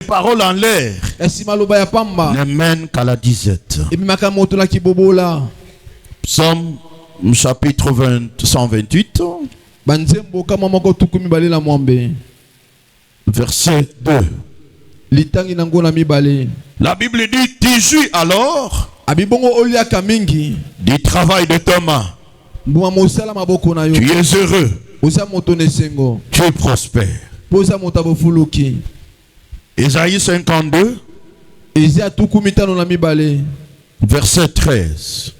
paroles en l'air ne mènent qu'à la disette. Psaume chapitre 128, verset 2. La Bible dit, tu jouis alors du travail de tes mains. Tu es heureux. Tu es prospère. Ésaïe 52, verset 13.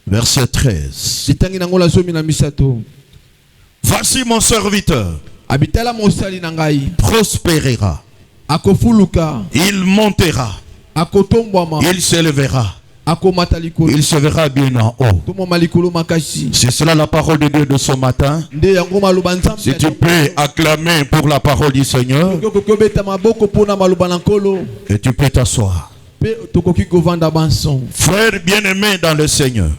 Verset 13. Voici mon serviteur prospérera. Il montera. Il s'élèvera. Il se verra bien en haut. C'est cela la parole de Dieu de ce matin. Si tu peux acclamer pour la parole du Seigneur, et tu peux t'asseoir. Frères bien-aimés dans le Seigneur,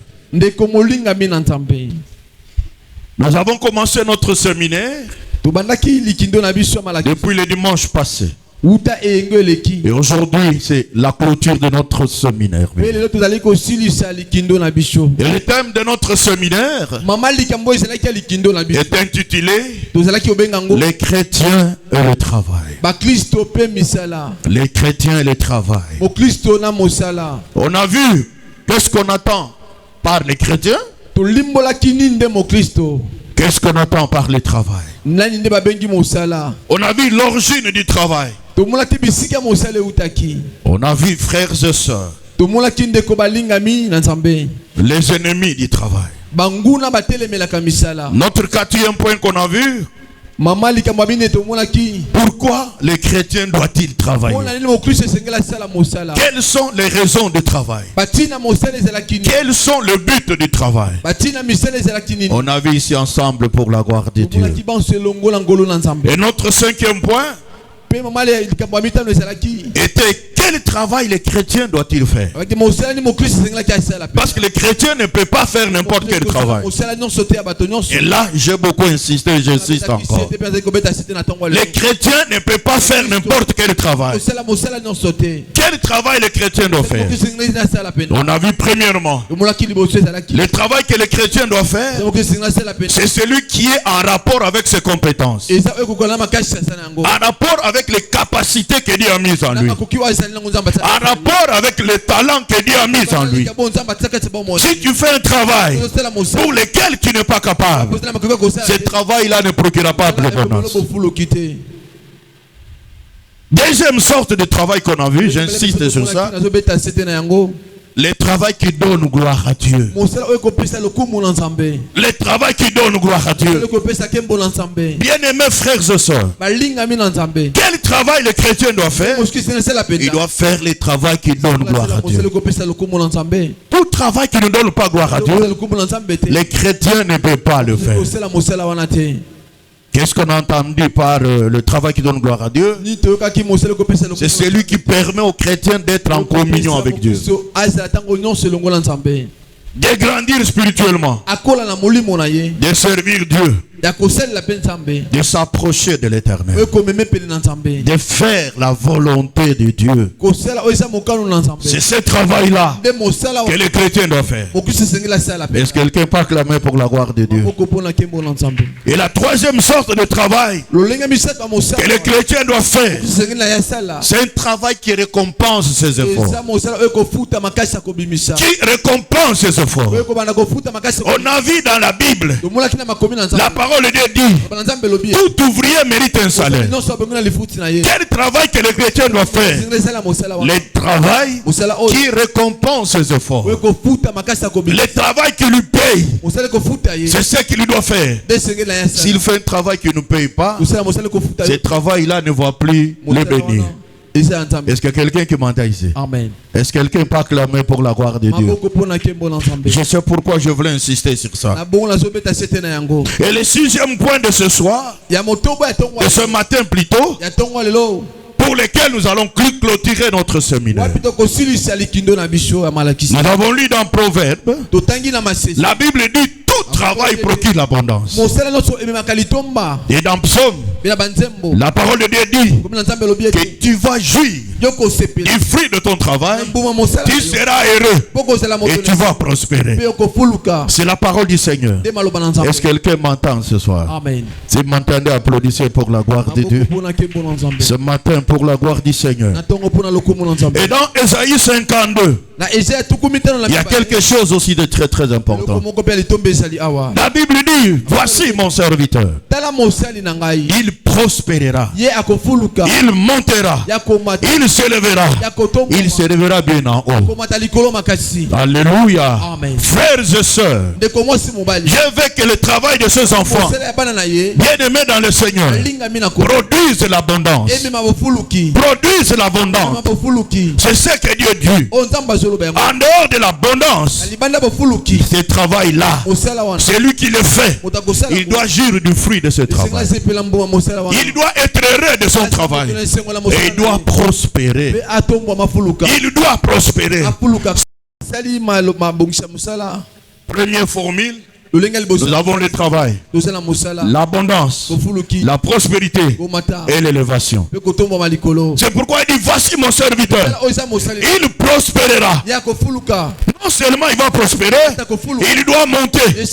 nous avons commencé notre séminaire depuis le dimanche passé. Et aujourd'hui, c'est la clôture de notre séminaire. Et le thème de notre séminaire est intitulé Les chrétiens et le travail. Les chrétiens et le travail. On a vu qu'est-ce qu'on attend par les chrétiens. Qu'est-ce qu'on attend par le travail? On a vu l'origine du travail. On a vu, frères et sœurs, les ennemis du travail. Notre quatrième point qu'on a vu, pourquoi les chrétiens doivent-ils travailler? Quelles sont les raisons du travail? Quels sont les buts du travail? On a vu ici ensemble pour la gloire de Dieu. Et notre cinquième point était quel travail les chrétiens doivent-ils faire? Parce que les chrétiens ne peuvent pas faire n'importe quel travail. Et là, j'ai beaucoup insisté et j'insiste encore. Les chrétiens ne peuvent pas faire n'importe quel travail. Quel travail les chrétiens doivent faire? On a vu premièrement, le travail que les chrétiens doivent faire, c'est celui qui est en rapport avec ses compétences, en rapport avec les capacités que Dieu a mises en lui, en rapport avec les talents que Dieu a mis en lui. Si tu fais un travail pour lequel tu n'es pas capable, ce travail-là ne procurera pas de reconnaissance. Deuxième sorte de travail qu'on a vu, j'insiste sur ça, le travail qui donne gloire à Dieu. Le travail qui donne gloire à Dieu. Bien-aimés frères et sœurs, quel travail le chrétien doit faire? Il doit faire le travail qui donne gloire à Dieu. Tout travail qui ne donne pas gloire à Dieu, les chrétiens ne peuvent pas le faire. Qu'est-ce qu'on a entendu par le travail qui donne gloire à Dieu? C'est celui qui permet aux chrétiens d'être en communion avec Dieu, de grandir spirituellement, de servir Dieu, de s'approcher de l'Éternel, de faire la volonté de Dieu. C'est ce travail-là que les chrétiens doivent faire. Est-ce que quelqu'un peut acclamer pour la gloire de Dieu? Et la troisième sorte de travail que les chrétiens doivent faire, c'est un travail qui récompense ses efforts. Qui récompense ses efforts. On a vu dans la Bible, la parole de Dieu dit, tout ouvrier mérite un salaire. Quel travail que les chrétiens doivent faire? Le travail qui récompense ses efforts. Le travail qui lui paye, c'est ce qu'il doit faire. S'il fait un travail qui ne paye pas, ce travail-là ne va plus le bénir. Est-ce que quelqu'un qui m'entend ici? Amen. Est-ce que quelqu'un peut acclamer pour la gloire de Dieu? Je sais pourquoi je voulais insister sur ça. Et le sixième point de ce soir, de ce matin plutôt, pour lequel nous allons clôturer notre séminaire. Nous avons lu dans Proverbes, la Bible dit, tout Tout travail procure l'abondance. Et dans Psaume, la parole de Dieu dit que tu vas jouir du fruit de ton travail, tu seras heureux et tu vas prospérer. C'est la parole du Seigneur. Est-ce que quelqu'un m'entend ce soir? Amen. Si vous m'entendez, applaudissez pour la gloire de Dieu. Ce matin, pour la gloire du Seigneur. Et dans Ésaïe 52, il y a quelque chose aussi de très très important. La Bible dit, voici mon serviteur. Il prospérera. Il montera. Il s'élèvera. Il s'élèvera bien en haut. Alléluia. Amen. Frères et sœurs, je veux que le travail de ces enfants, bien aimés dans le Seigneur, produisent l'abondance. Produisent l'abondance. C'est ce que Dieu dit. En dehors de l'abondance, ce travail-là, c'est lui qui le fait. Il doit jouir du fruit de ce travail. Il doit être heureux de son travail. Et il doit prospérer. Il doit prospérer. Première formule, nous avons le travail, l'abondance, la prospérité et l'élévation. C'est pourquoi il dit, voici mon serviteur. Il prospérera. Non seulement il va prospérer, il doit monter.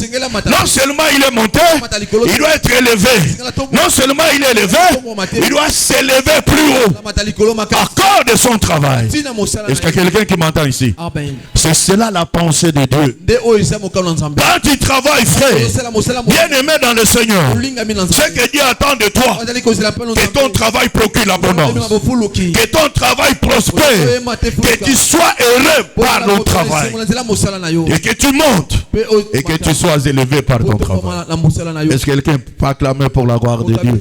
Non seulement il est monté, il doit être élevé. Non seulement il est élevé, il doit s'élever plus haut à cause de son travail. Est-ce qu'il y a quelqu'un qui m'entend ici? C'est cela la pensée de Dieu. Quand tu travailles, frère, bien aimé dans le Seigneur, ce que Dieu attend de toi, que ton travail procure l'abondance, que ton travail prospère, que tu sois heureux par le travail, et que tu montes, et que tu sois élevé par ton travail. Est-ce que quelqu'un peut acclamer pour la gloire de Dieu?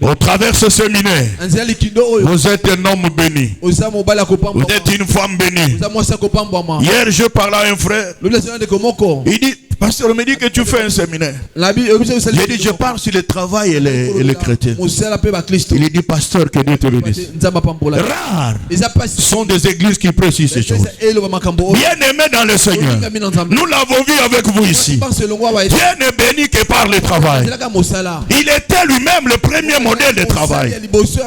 Au travers de ce séminaire, vous êtes un homme béni, vous êtes une femme bénie. Hier je parlais à un frère, il dit, pasteur, on me dit que tu fais un séminaire. J'ai dit, je parle sur le travail et les chrétiens. Il dit, pasteur, que Dieu te bénisse. Rares sont des églises qui précisent ces choses. Bien aimé dans le Seigneur, nous l'avons vu avec vous ici. Dieu n'est béni que par le travail. Il était lui-même le premier modèle de travail.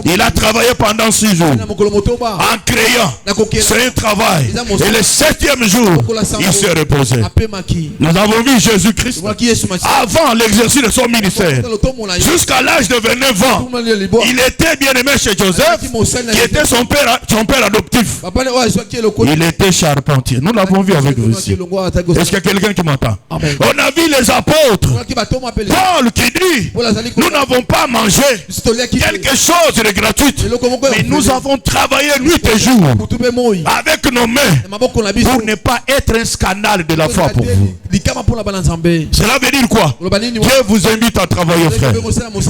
Il a travaillé pendant 6 jours en créant. C'est un travail. Et le 7e jour, il s'est reposé. Nous avons vu Jésus-Christ avant l'exercice de son ministère. Jusqu'à l'âge de 29 ans, il était bien aimé chez Joseph, qui était son père adoptif. Il était charpentier. Nous l'avons vu avec vous ici. Est-ce qu'il y a quelqu'un qui m'entend? On a vu les apôtres. Paul qui dit, nous n'avons pas mangé quelque chose de gratuit, mais nous avons travaillé nuit et jour avec nos mains pour ne pas être un scandale de la foi pour vous. Cela veut dire quoi? Dieu vous invite à travailler, frère.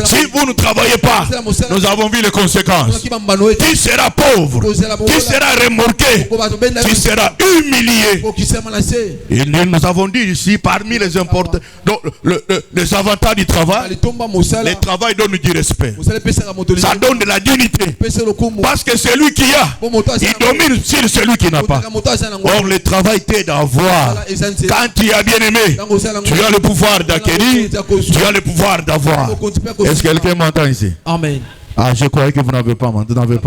Si vous ne travaillez pas, nous avons vu les conséquences. Tu seras pauvre, tu seras remorqué, tu seras humilié. Et nous avons dit ici, parmi les importants, les avantages du travail, le travail donne du respect. Ça donne de la dignité. Parce que celui qui a, il domine sur celui qui n'a pas. Or, le travail t'aide à voir. Quand tu as bien aimé, tu as le pouvoir d'acquérir, tu as le pouvoir d'avoir. Est-ce que quelqu'un m'entend ici? Amen. Ah, je croyais que vous n'avez pas entendu.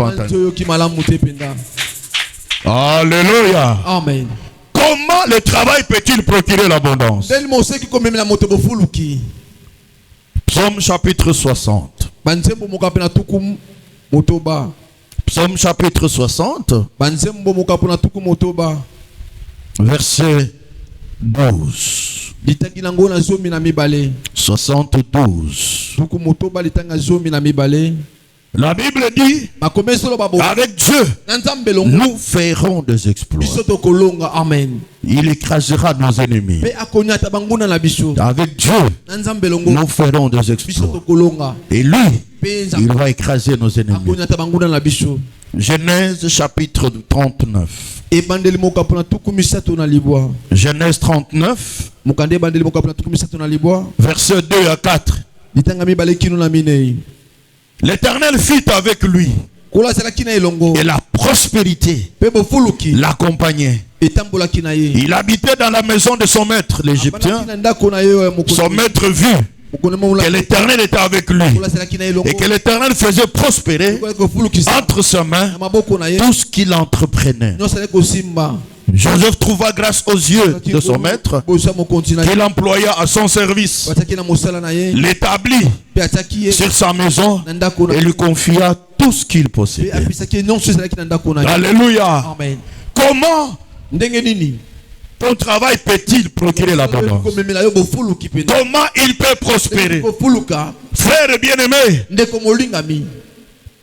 Alléluia. Amen. Comment le travail peut-il procurer l'abondance? Psaume chapitre 60. Psaume chapitre 60. Verset 12. 72. La Bible dit, avec Dieu, nous ferons des exploits. Il écrasera nos ennemis. Avec Dieu, nous ferons des exploits. Et lui, il va écraser nos ennemis. Genèse chapitre 39. Genèse 39. Verset 2 à 4. L'Éternel fit avec lui, et la prospérité l'accompagnait. Il habitait dans la maison de son maître, l'Égyptien. Son maître vit que l'Éternel était avec lui et que l'Éternel faisait prospérer entre ses mains tout ce qu'il entreprenait. Joseph trouva grâce aux yeux de son maître qu'il employa à son service, l'établit sur sa maison et lui confia tout ce qu'il possédait. Alléluia. Comment ton travail peut-il procurer l'abondance? Comment il peut prospérer? Frères bien-aimés,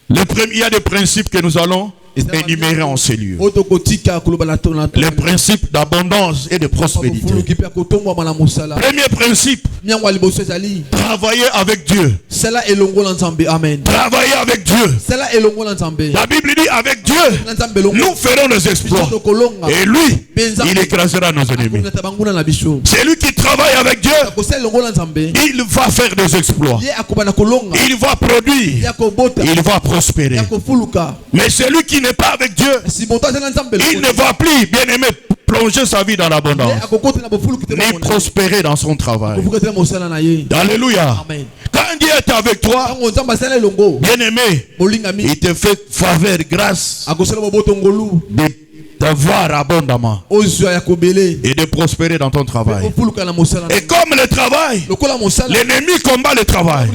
il y a des principes que nous allons énumérés en ces lieux. Les principes d'abondance et de prospérité. Premier principe, travailler avec Dieu. Travailler avec Dieu. La Bible dit avec Dieu, nous ferons des exploits. Et lui, il écrasera nos ennemis. C'est lui qui travaille avec Dieu. Il va faire des exploits. Il va produire. Il va prospérer. Mais celui qui n'est pas avec Dieu, il ne va plus, bien aimé, plonger sa vie dans l'abondance, ni prospérer dans son travail. Alléluia. Quand Dieu est avec toi, bien aimé, il te fait faveur, grâce d'avoir abondamment et de prospérer dans ton travail. Et comme le travail, l'ennemi combat le travail,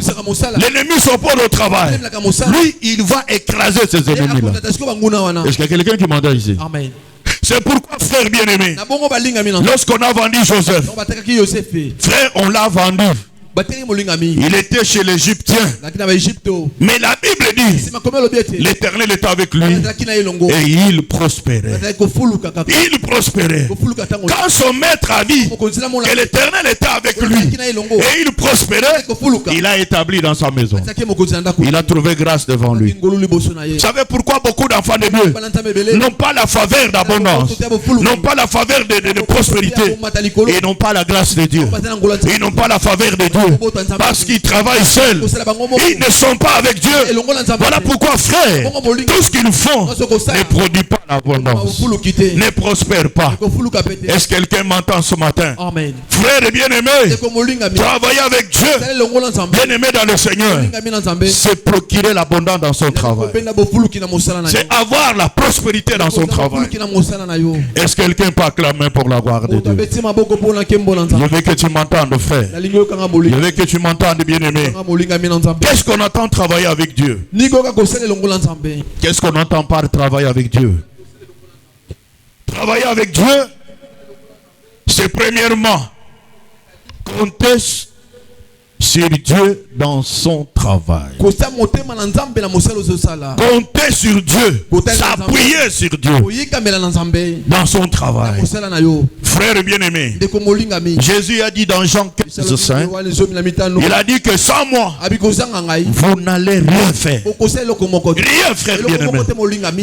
l'ennemi s'oppose au travail, lui il va écraser ses ennemis là. Est-ce qu'il y a quelqu'un qui m'entend ici? Amen. C'est pourquoi, frère bien-aimé, lorsqu'on a vendu Joseph, frère, on l'a vendu. Il était chez l'Égyptien. Mais la Bible dit l'Éternel était avec lui et il prospérait. Il prospérait. Quand son maître a dit que l'Éternel était avec lui et il prospérait, il a établi dans sa maison. Il a trouvé grâce devant lui. Vous savez pourquoi beaucoup d'enfants de Dieu n'ont pas la faveur d'abondance, n'ont pas la faveur de prospérité et n'ont pas la grâce de Dieu. Ils n'ont pas la faveur de Dieu. Parce qu'ils travaillent seuls. Ils ne sont pas avec Dieu. Voilà pourquoi, frère, tout ce qu'ils font ne produit pas l'abondance, ne prospère pas. Est-ce que quelqu'un m'entend ce matin? Amen. Frère et bien-aimé, travailler avec Dieu, bien-aimé dans le Seigneur, c'est procurer l'abondance dans son travail. C'est avoir la prospérité dans son travail. Est-ce que quelqu'un peut acclamer pour la gloire de Dieu? Je veux que tu m'entendes, frère. Je veux que tu m'entendes, bien-aimé. Qu'est-ce qu'on entend travailler avec Dieu? Qu'est-ce qu'on entend par travailler avec Dieu? Travailler avec Dieu, c'est premièrement compter sur Dieu dans son travail. Compter sur Dieu, s'appuyer sur Dieu dans son travail. Frère bien-aimé, Jésus a dit dans Jean 15:5, il a dit que sans moi, vous n'allez rien faire. Rien, frère bien-aimé.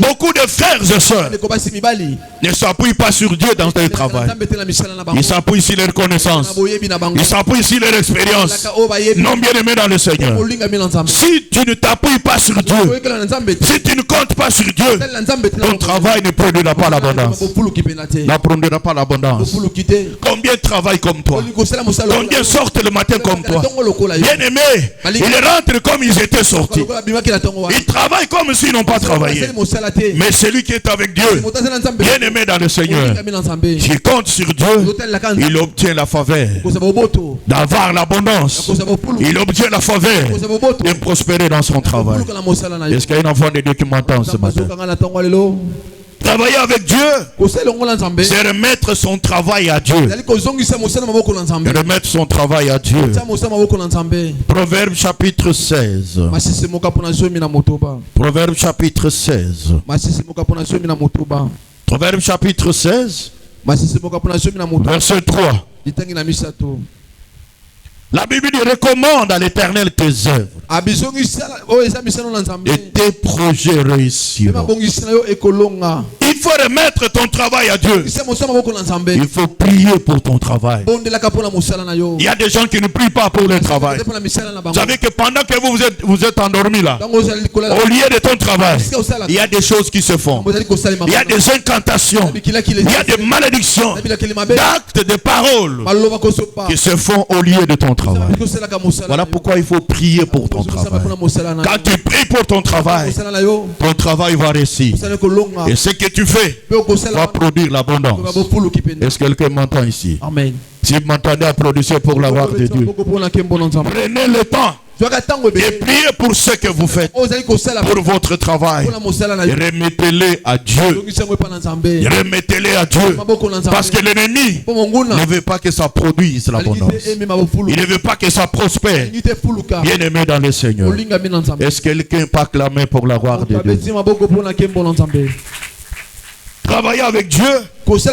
Beaucoup de frères et sœurs ne s'appuient pas sur Dieu dans leur travail. Ils s'appuient sur leur connaissance. Ils s'appuient sur leur expérience. Non, bien-aimé dans le Seigneur. Si tu ne t'appuies pas sur Dieu, si tu ne comptes pas sur Dieu, ton travail ne produira pas l'abondance. Ne produira pas l'abondance. Combien travaillent comme toi? Combien sortent le matin comme toi? Bien-aimé, ils rentrent comme ils étaient sortis. Ils travaillent comme s'ils n'ont pas travaillé. Mais celui qui est avec Dieu, bien-aimé dans le Seigneur, qui compte sur Dieu, il obtient la faveur d'avoir l'abondance. Il obtient la faveur de prospérer dans son travail. Est-ce qu'il y a un enfant de Dieu qui m'entend ce matin? Travailler avec Dieu, c'est remettre son travail à Dieu. Remettre son travail à Dieu. Proverbe chapitre 16. Proverbe chapitre 16. Proverbe chapitre 16. Verset 3. La Bible recommande à l'Éternel tes œuvres et tes projets réussiront. Il faut remettre ton travail à Dieu. Il faut prier pour ton travail. Il y a des gens qui ne prient pas pour le travail. Vous savez que pendant que vous êtes endormi là, au lieu de ton travail, il y a des choses qui se font. Il y a des incantations. Il y a des malédictions, d'actes, de paroles qui se font au lieu de ton travail. Voilà pourquoi il faut prier pour ton travail. Quand tu pries pour ton travail va réussir. Et ce que tu fais va produire l'abondance. Est-ce que quelqu'un m'entend ici? Amen. Si vous m'entendez applaudissez pour la gloire de Dieu. Prenez le temps et priez pour ce que vous faites, pour votre travail. Remettez-les à Dieu. Remettez-les à Dieu. Parce que l'ennemi ne veut pas que ça produise l'abondance. Il ne veut pas que ça prospère. Bien aimé dans le Seigneur. Est-ce que quelqu'un peut acclamer pour la gloire de Dieu? Travailler avec Dieu, c'est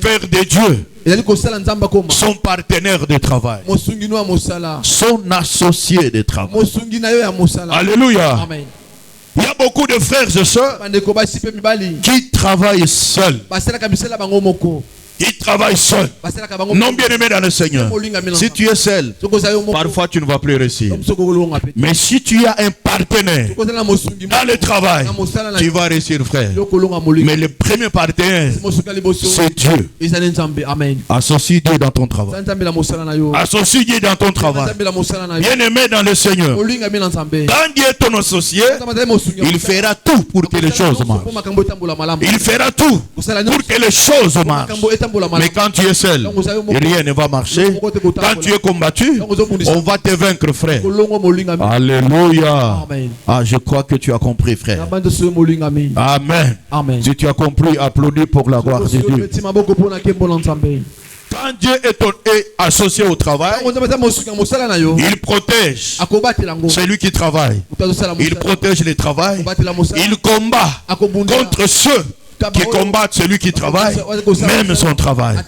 faire de Dieu son partenaire de travail, son associé de travail. Alléluia. Amen. Il y a beaucoup de frères et sœurs qui travaillent seuls. Il travaille seul. Non bien aimé dans le Seigneur. Si tu es seul, parfois tu ne vas plus réussir. Mais si tu as un partenaire dans le travail, tu vas réussir, frère. Mais le premier partenaire, c'est Dieu. Associe Dieu dans ton travail. Associe Dieu dans ton travail. Bien aimé dans le Seigneur. Quand Dieu est ton associé, il fera tout pour que les choses marchent. Il fera tout pour que les choses marchent. Mais quand tu es seul, rien ne va marcher. Quand tu es combattu, on va te vaincre, frère. Alléluia. Ah, je crois que tu as compris, frère. Amen. Si tu as compris, applaudis pour la gloire de Dieu. Quand Dieu est associé au travail, il protège celui qui travaille. Il protège le travail. Il combat contre ceux qui combattent celui qui travaille, même son travail.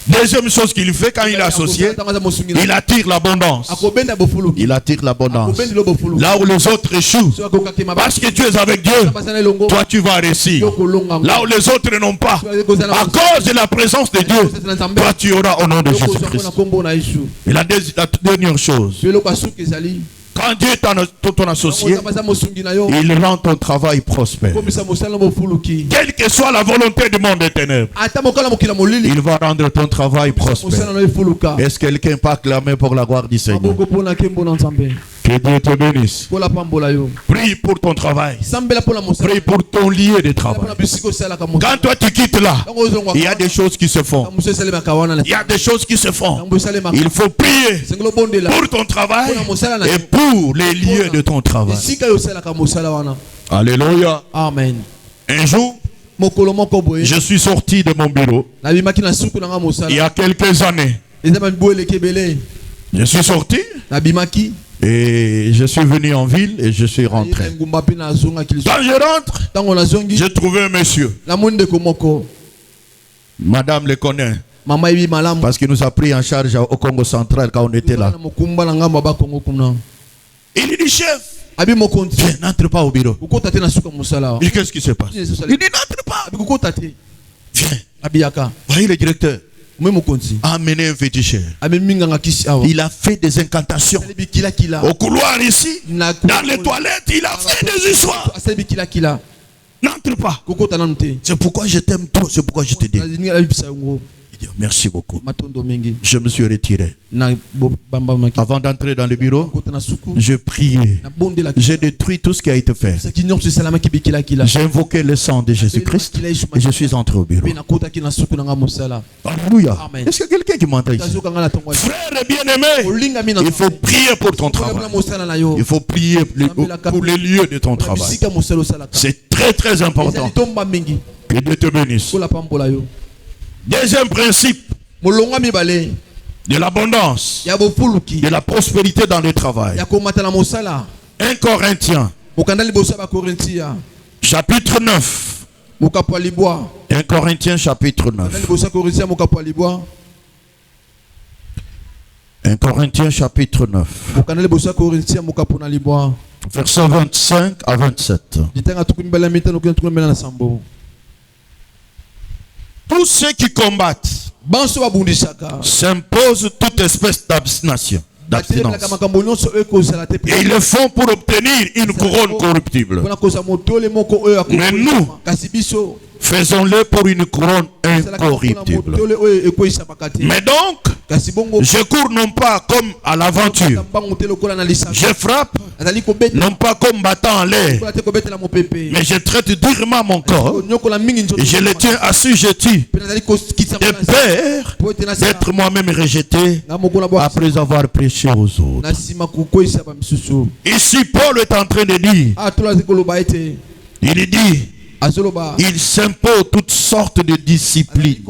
Deuxième chose qu'il fait quand il est associé, il attire l'abondance. Il attire l'abondance. Là où les autres échouent, parce que tu es avec Dieu, toi tu vas réussir. Là où les autres n'ont pas, à cause de la présence de Dieu, toi tu auras au nom de Jésus-Christ. Et la dernière chose, quand Dieu est ton associé, il rend ton travail prospère. Quelle que soit la volonté du monde des ténèbres, il va rendre ton travail prospère. Est-ce que quelqu'un peut acclamer pour la gloire du Seigneur? Que Dieu te bénisse. Prie pour ton travail. Prie pour ton lieu de travail. Quand toi tu quittes là, il y a des choses qui se font. Il y a des choses qui se font. Il faut prier pour ton travail et pour les lieux de ton travail. Alléluia. Amen. Un jour, je suis sorti de mon bureau. Il y a quelques années. Je suis sorti. Et je suis venu en ville et je suis rentré. Quand je rentre, j'ai trouvé un monsieur. Madame le connaît. Parce qu'il nous a pris en charge au Congo central quand on était là. Il dit, chef, viens, n'entre pas au bureau. Et qu'est-ce qui se passe? Il dit, n'entre pas. Viens. Voyez le directeur. A amené un féticheur. Il a fait des incantations. Au couloir ici, dans les toilettes, il a fait des histoires. N'entre pas. C'est pourquoi je t'aime trop, c'est pourquoi je te dis. Merci beaucoup. Je me suis retiré. Avant d'entrer dans le bureau, je priais. J'ai détruit tout ce qui a été fait. J'ai invoqué le sang de Jésus-Christ et je suis entré au bureau. Alléluia. Est-ce que quelqu'un qui m'entend ici? Frère bien-aimé, il faut prier pour ton travail. Il faut prier pour les lieux de ton travail. C'est très très important. Que Dieu te bénisse. Deuxième principe de l'abondance, de la prospérité dans le travail. 1 Corinthiens chapitre 9. 1 Corinthiens chapitre 9. 1 Corinthiens chapitre 9. Versets 25 à 27. Tous ceux qui combattent s'imposent toute espèce d'abstinence. Et ils le font pour obtenir une couronne corruptible. Mais nous, faisons-le pour une couronne incorruptible. Mais donc, je cours non pas comme à l'aventure. Je frappe non pas comme battant en l'air. Mais je traite durement mon corps. Et je le tiens assujetti de peur d'être moi-même rejeté après avoir prêché aux autres. Ici, Paul est en train de dire, il dit, il s'impose toutes sortes de disciplines.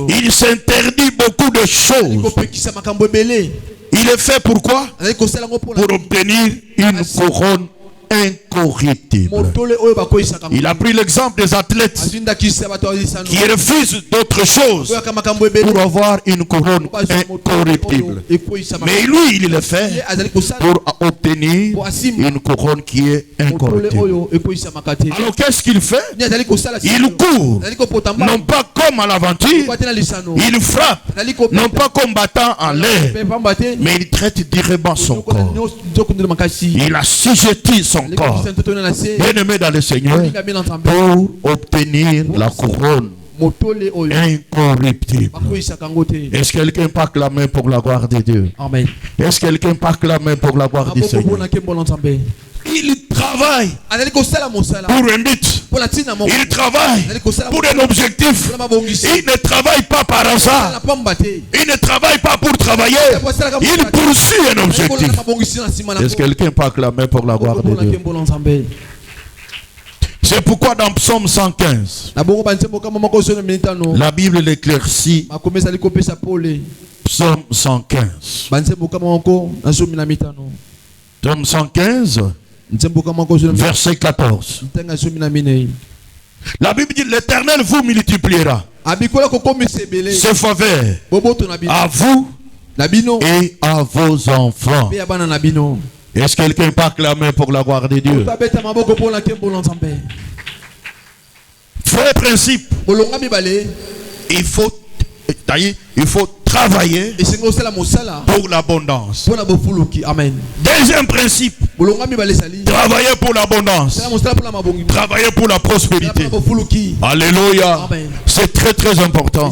Il s'interdit beaucoup de choses. Il est fait pourquoi? Pour obtenir une couronne incorruptible. Il a pris l'exemple des athlètes qui refusent d'autres choses pour avoir une couronne incorruptible. Mais lui, il le fait pour obtenir une couronne qui est incorruptible. Alors qu'est-ce qu'il fait? Il court, non pas comme à l'aventure. Il frappe, non pas comme battant en l'air, mais il traite directement son corps. Il assujettit son corps, bien-aimé dans le Seigneur, pour obtenir la couronne incorruptible. Est-ce que quelqu'un peut clamer pour la gloire de Dieu? Amen. Est-ce que quelqu'un peut clamer pour la gloire du Seigneur? Il travaille pour un but. Il travaille pour un objectif. Il ne travaille pas par hasard. Il ne travaille pas pour travailler. Il poursuit un objectif. Est-ce que quelqu'un peut acclamer pour la gloire de Dieu? C'est pourquoi dans Psaume 115, la Bible l'éclaircit. Psaume 115. Psaume 115. Verset 14. La Bible dit: l'Éternel vous multipliera ses faveurs à vous et à vos enfants. Est-ce que quelqu'un peut acclamer pour la gloire de Dieu? Vrai principe. Il faut travailler pour l'abondance. Deuxième principe, travailler pour l'abondance. Travailler pour la prospérité. Alléluia. C'est très très important.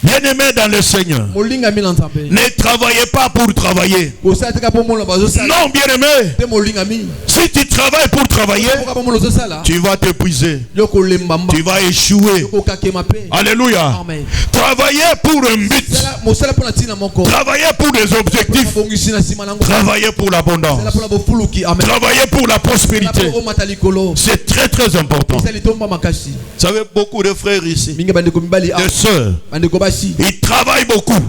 Bien-aimé dans le Seigneur, ne travaillez pas pour travailler. Non, bien-aimé, si tu travailles pour travailler, tu vas t'épuiser, tu vas échouer. Alléluia. Travailler pour un but, travailler pour des objectifs, travailler pour l'abondance, travailler pour la prospérité. C'est très très important. Vous savez, beaucoup de frères ici, de sœurs, ils travaillent beaucoup,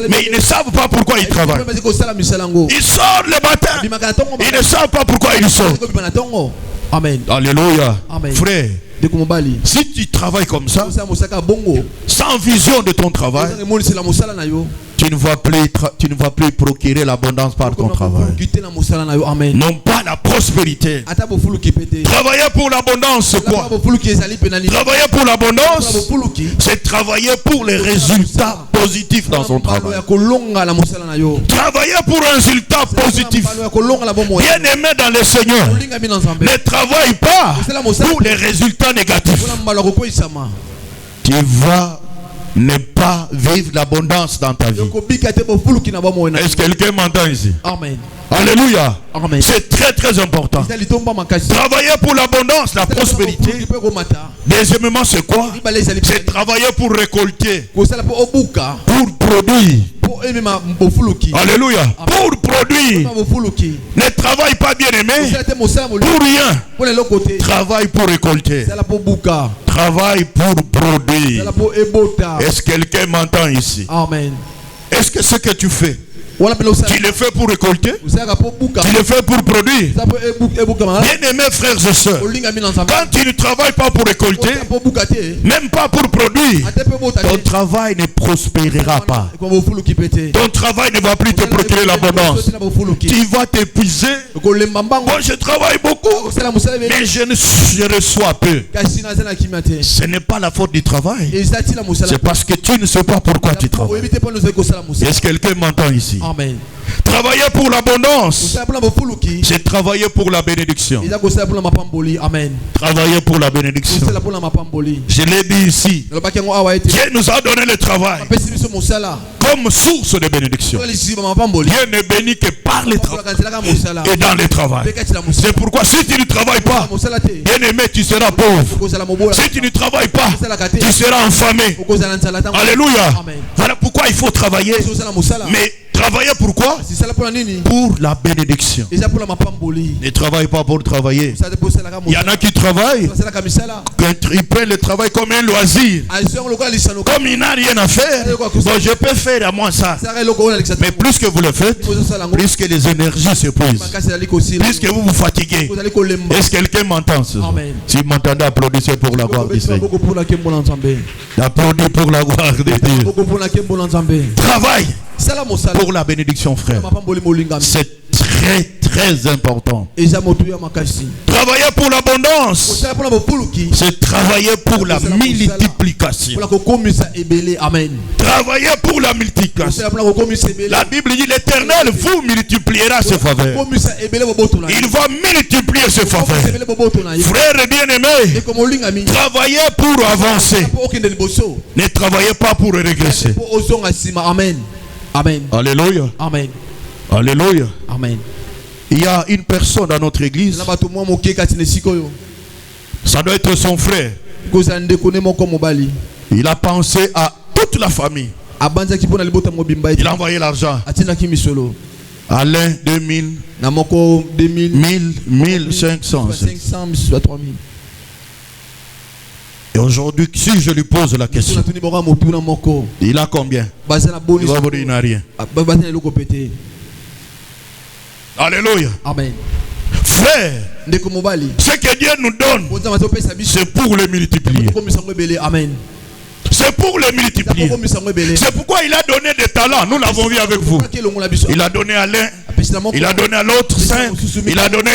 mais ils ne savent pas pourquoi ils travaillent. Ils sortent le matin, ils ne savent pas pourquoi ils sortent. Amen. Alléluia. Amen. Frère, si tu travailles comme ça, sans vision de ton travail, tu ne vas plus procurer l'abondance par ton travail. Non pas la prospérité. Travailler pour l'abondance, c'est quoi? Travailler pour l'abondance, c'est travailler pour les résultats positifs dans son travail. Travailler pour un résultat positif. Bien aimé dans le Seigneur, ne travaille pas pour les résultats négatifs. Tu vas ne pas vivre l'abondance dans ta vie. Est-ce que quelqu'un m'entend ici? Amen. Alléluia. C'est très très important. Travailler pour l'abondance, la prospérité. Deuxièmement, c'est quoi? C'est travailler pour récolter, pour produire. Alléluia. Pour produire. Ne travaille pas, bien aimé, pour rien. Travaille pour récolter. Travaille pour produire. Est-ce que quelqu'un m'entend ici? Amen. Est-ce que ce que tu fais, Tu le fais pour récolter. Tu le fais pour produire. Bien aimés frères et sœurs, quand tu ne travailles pas pour récolter, même pas pour produire, ton travail ne prospérera pas. Ton travail ne va plus te procurer l'abondance. Tu vas t'épuiser. Moi je travaille beaucoup, mais je reçois peu. Ce n'est pas la faute du travail. C'est parce que tu ne sais pas pourquoi tu travailles. Est-ce que quelqu'un m'entend ici? Amen. Travailler pour l'abondance, c'est travailler pour la bénédiction. Amen. Travailler pour la bénédiction. Je l'ai dit ici. Dieu nous a donné le travail comme source de bénédiction. Dieu ne bénit que par le travail et dans le travail. C'est pourquoi si tu ne travailles pas, bien aimé, tu seras pauvre. Si tu ne travailles pas, tu seras affamé. Alléluia. Voilà pourquoi il faut travailler. Mais travailler pourquoi? Pour la bénédiction. Ne travaille pas pour travailler. Il y en a qui travaillent, ils prennent le travail comme un loisir. Comme il n'a rien à faire, bon, je peux faire à moi ça. Mais plus que vous le faites, plus que les énergies s'épuisent, plus que vous vous fatiguez. Est-ce que quelqu'un m'entend? Si vous m'entendez, applaudissez pour la gloire du Seigneur. Applaudissez pour la gloire de Dieu. Travail pour la bénédiction, frère. C'est très très important. Travailler pour l'abondance, c'est travailler pour la multiplication. Travailler pour la multiplication. La Bible dit l'Éternel vous multipliera ses faveurs. Il va multiplier ses faveurs. Frères bien-aimés, travaillez pour avancer. Ne travaillez pas pour régresser. Amen. Amen. Alléluia. Amen. Alléluia. Amen. Il y a une personne dans notre église. Ça doit être son frère. Il a pensé à toute la famille. Il a envoyé l'argent. Alain 2000, 1000, 1500. Et aujourd'hui, si je lui pose la question, il a combien? Il va vous dire, il n'a rien. Alléluia. Amen. Frère, ce que Dieu nous donne, c'est pour le multiplier. Amen. C'est pour le multiplier. C'est pourquoi il a donné des talents. Nous l'avons vu avec vous. Il a donné à l'un, il a donné à l'autre 5, il a donné.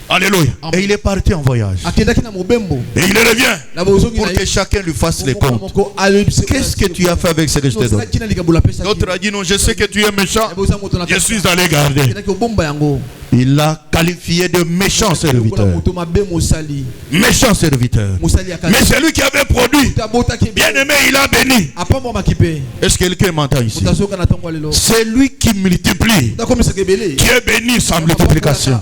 Alléluia. Et il est parti en voyage. Et il revient pour que chacun lui fasse les comptes. Qu'est-ce que tu as fait avec ce que je te donne? L'autre a dit non, je sais que tu es méchant. Je suis allé garder. Il l'a qualifié de méchant serviteur. Méchant serviteur. Mais c'est lui qui avait produit. Bien aimé, il a béni. Est-ce que quelqu'un m'entend ici? C'est lui qui multiplie. Qui est béni sa multiplication.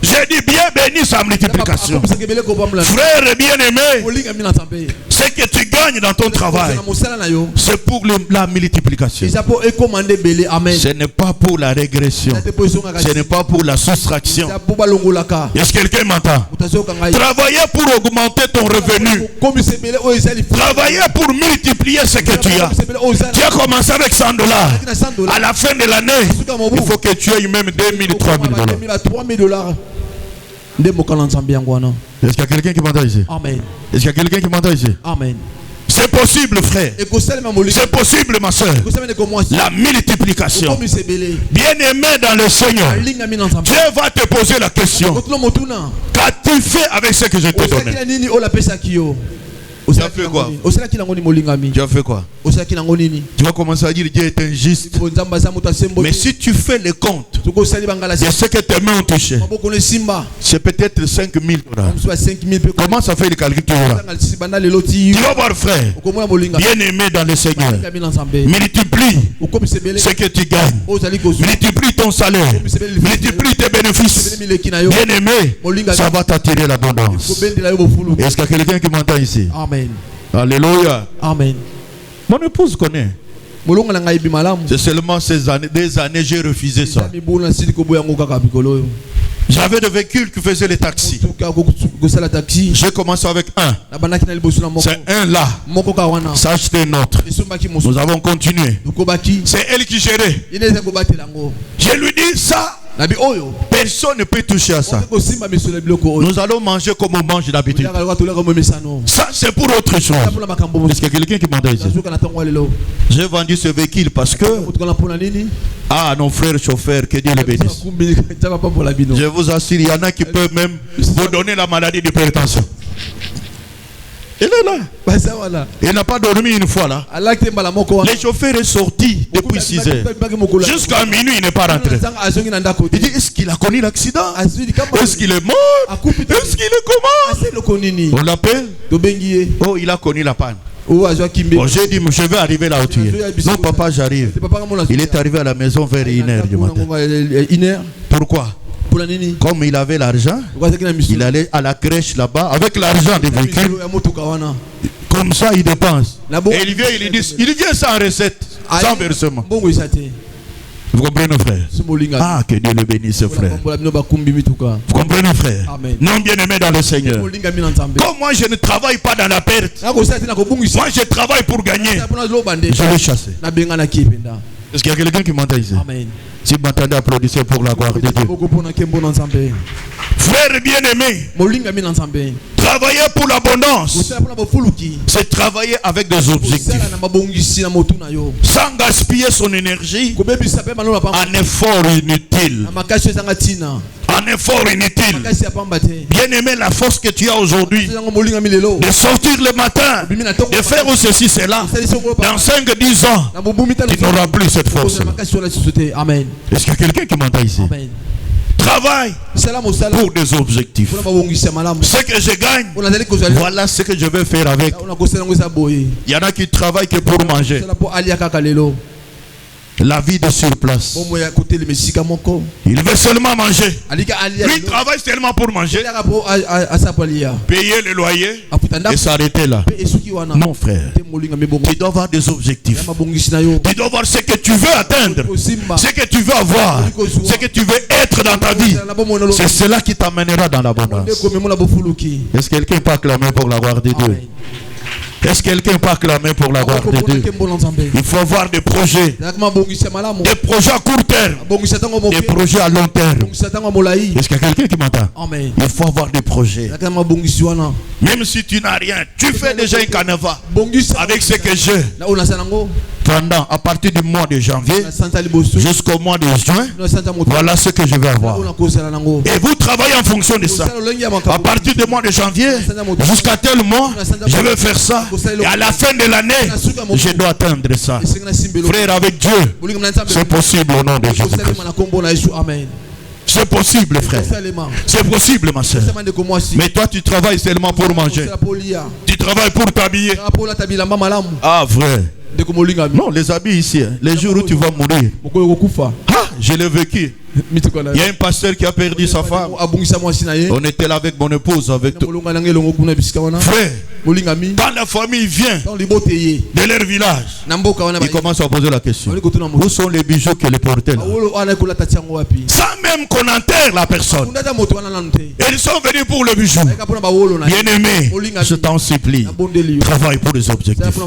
J'ai dit bien béni sa multiplication. Frère bien aimé, ce que tu gagnes dans ton travail, c'est pour la multiplication. Ce n'est pas pour la régression. Ce n'est pas pour la soustraction. Est-ce que quelqu'un m'entend? Travailler pour augmenter ton revenu. Travailler pour multiplier ce que tu as. Tu as commencé avec $100. À la fin de l'année, il faut que tu aies même 2000, 3000 $. Est-ce qu'il y a quelqu'un qui m'entend ici? Amen. Est-ce qu'il y a quelqu'un qui m'entend ici? Amen. C'est possible, frère. C'est possible, ma soeur. La multiplication. Bien aimé dans le Seigneur, Dieu va te poser la question. Qu'as-tu fait avec ce que je t'ai donné? Tu as fait quoi? Tu as fait quoi? Tu vas commencer à dire Dieu est injuste. Mais si tu fais le compte, il y a ce que tes mains ont touché. C'est peut-être $5000. Comment ça fait le calcul? Tu vas voir, frère, bien aimé dans le Seigneur, multiplie ce que tu gagnes. Multiplie ton salaire. Multiplie tes bénéfices. Bien aimé, ça va t'attirer l'abondance. Est-ce qu'il y a quelqu'un qui m'entend ici? Amen. Alléluia. Amen. Mon épouse connaît. C'est seulement des années j'ai refusé ça. J'avais des véhicules qui faisaient les taxis. J'ai commencé avec un. C'est un là. Ça acheté un autre. Nous avons continué. C'est elle qui gérait. Je lui dis ça. Personne ne peut toucher à ça. Nous allons manger comme on mange d'habitude. Ça c'est pour autre chose. Est-ce qu'il y a quelqu'un qui m'entend ici? J'ai vendu ce véhicule parce que nos frères chauffeurs, que Dieu les bénisse. Je vous assure, il y en a qui peuvent même vous donner la maladie d'hypertension. Il est là. Il n'a pas dormi une fois là. Les chauffeurs sont sortis depuis 6 heures. Jusqu'à minuit, il n'est pas rentré. Il dit, est-ce qu'il a connu l'accident? Est-ce qu'il est mort? Est-ce qu'il est comment? On l'appelle. Oh, il a connu la panne. J'ai dit, je vais arriver là où tu es. Non, papa, j'arrive. Il est arrivé à la maison vers 1h du matin. Pourquoi? Comme il avait l'argent, il allait à la crèche là-bas avec l'argent des véhicules. Comme ça, il dépense. Et il vient sans recette, sans versement. Vous comprenez, frère? Ah, que Dieu le bénisse, frère. Vous comprenez, frère? Amen. Non, bien aimé dans le Seigneur. Comme moi, je ne travaille pas dans la perte. Moi, je travaille pour gagner. Je vais chasser. Est-ce qu'il y a quelqu'un qui m'entend ici? Amen. Si vous m'entendez, applaudissez pour la gloire de Dieu. Frère bien-aimé, travailler pour l'abondance, c'est travailler avec des objectifs. Sans gaspiller son énergie en effort inutile. Un effort inutile. Bien-aimé, la force que tu as aujourd'hui de sortir le matin, de faire ceci, cela, dans 5-10 ans, tu n'auras plus cette force. Amen. Est-ce qu'il y a quelqu'un qui m'entend ici? Amen. Travaille pour des objectifs. Ce que je gagne, voilà ce que je vais faire avec. Il y en a qui travaillent que pour manger. La vie de sur place. Il veut seulement manger. Lui travaille seulement pour manger. Payer le loyer et s'arrêter là. Non, frère. Tu dois avoir des objectifs. Tu dois voir ce que tu veux atteindre, ce que tu veux avoir, ce que tu veux être dans ta vie. C'est cela qui t'amènera dans l'abondance. Est-ce que quelqu'un peut acclamer pour la gloire de Dieu? Est-ce que quelqu'un peut acclamer pour la gloire de Dieu? Il faut avoir des projets à court terme, des projets à long terme. Est-ce qu'il y a quelqu'un qui m'entend? Il faut avoir des projets. Même si tu n'as rien, tu fais déjà un canevas avec ce que j'ai. À partir du mois de janvier jusqu'au mois de juin, voilà ce que je vais avoir. Et vous travaillez en fonction de ça. À partir du mois de janvier jusqu'à tel mois, je vais faire ça. Et à la fin de l'année, je dois atteindre ça. Frère, avec Dieu, c'est possible au nom de Jésus-Christ. C'est possible, frère. C'est possible, ma soeur. Mais toi, tu travailles seulement pour manger. Tu travailles pour t'habiller. Ah, frère. Non, les habits ici, les jours où tu vas mourir. Ah, je l'ai vécu. Il y a un pasteur qui a perdu sa femme. On était là avec mon épouse, avec tout. Frère, quand la famille vient de leur village, ils commencent à poser la question: où sont les bijoux que les portaient là? Sans même qu'on enterre la personne. Ils sont venus pour le bijou. Bien aimé, je t'en supplie, travaille pour les objectifs.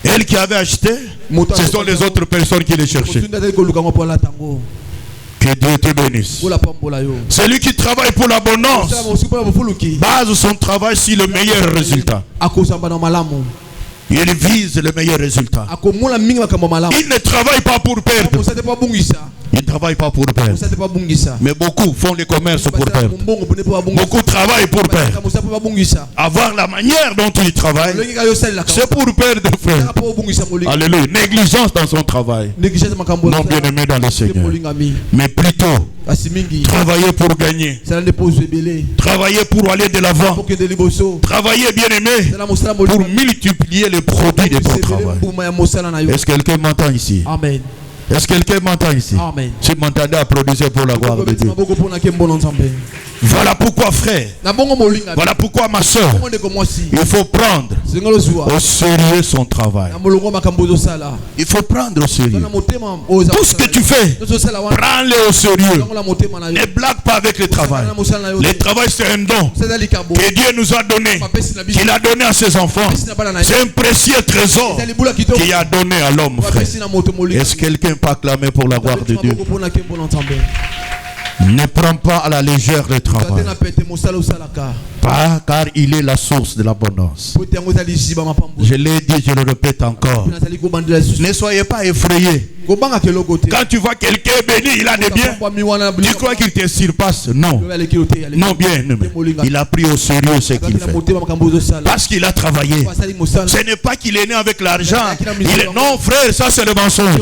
Elle qui avait acheté, ce sont les autres personnes qui les cherchaient. Que Dieu te bénisse. Celui qui travaille pour l'abondance base son travail sur le meilleur résultat. Il vise le meilleur résultat. Il ne travaille pas pour perdre. Il ne travaille pas pour perdre. Mais beaucoup font des commerces pour perdre. Beaucoup travaillent pour perdre. Avoir la manière dont ils travaillent, c'est pour perdre, frère. Alléluia. Négligence dans son travail. Non bien aimé dans le Seigneur. Mais plutôt travailler pour gagner. Travailler pour aller de l'avant. Travailler bien aimé pour multiplier les produits de ton travail. Est-ce que quelqu'un m'entend ici? Amen. Est-ce que quelqu'un m'entend ici? Amen. Si vous m'entendez, applaudissez pour la gloire de Dieu. Voilà pourquoi, frère, voilà pourquoi, ma soeur, il faut prendre au sérieux son travail. Il faut prendre au sérieux. Tout ce que tu fais, prends-le au sérieux. Ne blague pas avec le travail. Le travail, c'est un don que Dieu nous a donné, qu'il a donné à ses enfants. C'est un précieux trésor qu'il a donné à l'homme, frère. Est-ce que quelqu'un peut acclamer pour la gloire de Dieu? Ne prends pas à la légère le travail. Pas car il est la source de l'abondance. Je l'ai dit, je le répète encore. Ne soyez pas effrayés. Quand tu vois quelqu'un béni, il a des biens, tu crois qu'il te surpasse? Non. Non, bien. Il a pris au sérieux ce qu'il fait. Parce qu'il a travaillé. Ce n'est pas qu'il est né avec l'argent. Non, frère, ça c'est le mensonge.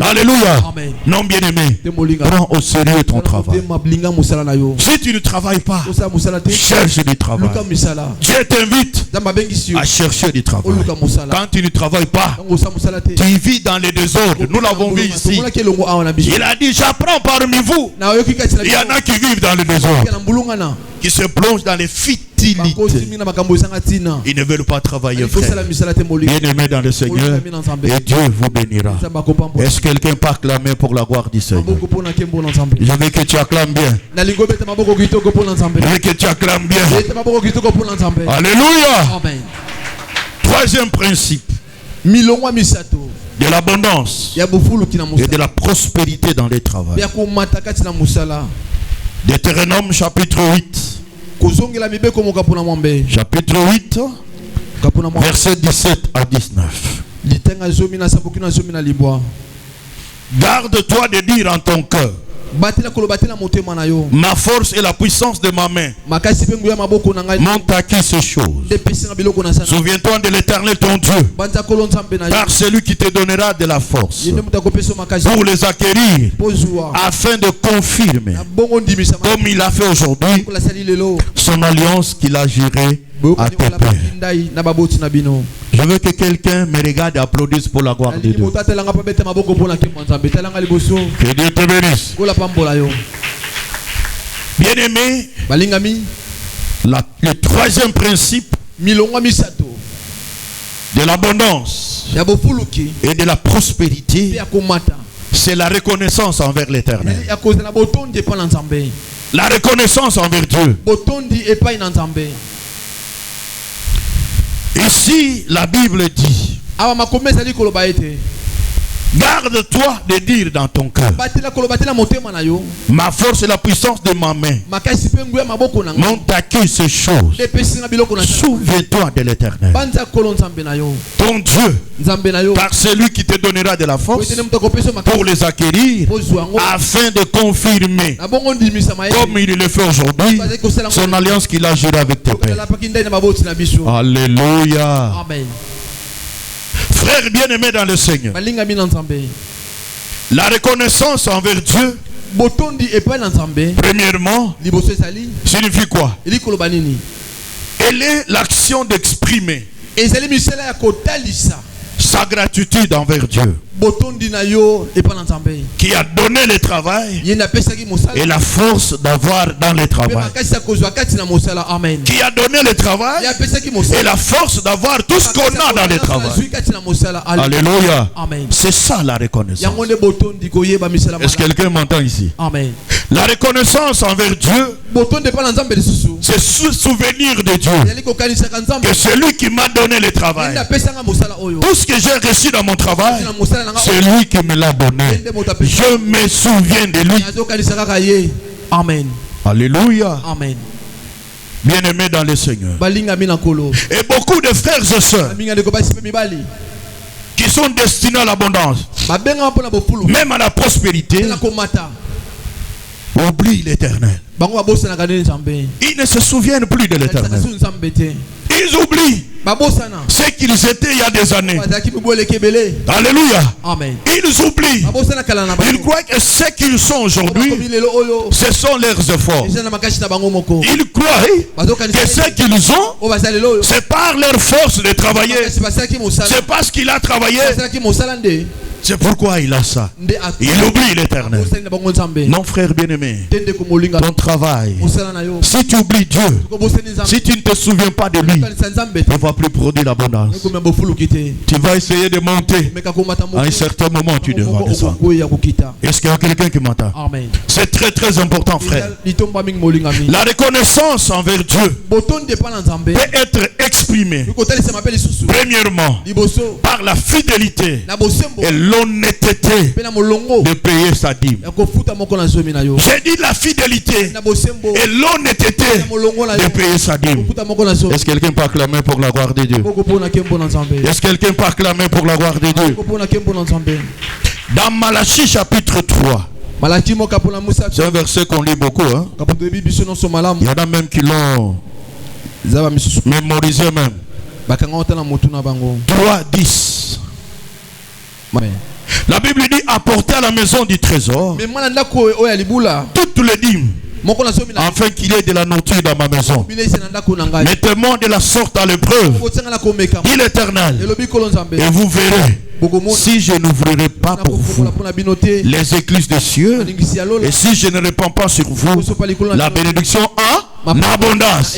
Alléluia. Non, bien aimé. Prends au sérieux ton travail. Si tu ne travailles pas, cherche du travail. Dieu t'invite à chercher du travail. Quand tu ne travailles pas, tu vis dans les désordres. Nous l'avons vu ici. Il a dit, j'apprends parmi vous. Il y en a qui vivent dans le désordre, qui se plongent dans les futilités. Ils ne veulent pas travailler, frère. Bien-aimés dans le Seigneur, et Dieu vous bénira. Est-ce que quelqu'un peut acclamer pour la gloire du Seigneur? Je veux que tu acclames bien. Je veux que tu acclames bien. Alléluia. Troisième principe de l'abondance et de la prospérité dans les travaux. Deutéronome chapitre 8. Chapitre 8, versets 17 à 19. Garde-toi de dire en ton cœur, ma force et la puissance de ma main m'ont acquis ces choses. Souviens-toi de l'Éternel ton Dieu, car celui qui te donnera de la force pour les acquérir, afin de confirmer, comme il a fait aujourd'hui, son alliance qu'il a jurée à tes pères. Je veux que quelqu'un me regarde et applaudisse pour la gloire de Dieu. Que Dieu te bénisse. Bien-aimé, le troisième principe de l'abondance et de la prospérité, c'est la reconnaissance envers l'Éternel. La reconnaissance envers Dieu. Ici, la Bible dit, garde-toi de dire dans ton cœur, ma force et la puissance de ma main m'ont acquis ces choses. Souviens-toi de l'Éternel, ton Dieu, par celui qui te donnera de la force pour les acquérir, afin de confirmer, comme il le fait aujourd'hui, son alliance qu'il a jurée avec tes pères. Alléluia. Amen. Frères bien-aimés dans le Seigneur, la reconnaissance envers Dieu, premièrement, signifie quoi? Elle est l'action d'exprimer sa gratitude envers Dieu, qui a donné le travail et la force d'avoir dans le travail, qui a donné le travail et la force d'avoir tout ce qu'on a dans le travail. Alléluia. C'est ça la reconnaissance. Est-ce que quelqu'un m'entend ici? Amen. La reconnaissance envers Dieu, c'est se souvenir de Dieu, que c'est lui qui m'a donné le travail. Tout ce que j'ai reçu dans mon travail, c'est lui qui me l'a donné. Je me souviens de lui. Amen. Alléluia. Amen. Bien-aimés dans le Seigneur. Et beaucoup de frères et sœurs qui sont destinés à l'abondance, même à la prospérité, oublient l'Éternel. Ils ne se souviennent plus de l'Éternel. Ils oublient ce qu'ils étaient il y a des années. Alléluia. Amen. Ils oublient. Ils croient que ce qu'ils sont aujourd'hui, ce sont leurs efforts. Ils croient que ce qu'ils ont, c'est par leur force de travailler. C'est parce qu'il a travaillé. C'est pourquoi il a ça. Il oublie l'éternel. Non, frère bien-aimé, ton travail, si tu oublies Dieu, si tu ne te souviens pas de lui, tu ne vas plus produire l'abondance. Tu vas essayer de monter. À un certain moment, tu devras descendre. Est-ce qu'il y a quelqu'un qui m'entend? C'est très très important, frère. La reconnaissance envers Dieu peut être exprimée premièrement par la fidélité et l'honnêteté de payer sa dîme. J'ai dit la fidélité et l'honnêteté de payer sa dîme. Est-ce que quelqu'un peut acclamer pour la gloire de Dieu? Est-ce que quelqu'un peut acclamer pour la gloire de Dieu? Dans Malachie chapitre 3, c'est un verset qu'on lit beaucoup. Hein? Il y en a même qui l'ont mémorisé même. 3:10. La Bible dit apporter à la maison du trésor toutes les dîmes, afin qu'il y ait de la nourriture dans ma maison. Mettez-moi de la sorte à l'épreuve, dit l'Éternel, et vous verrez si je n'ouvrirai pas pour vous les écluses des cieux, et si je ne répands pas sur vous la bénédiction en abondance.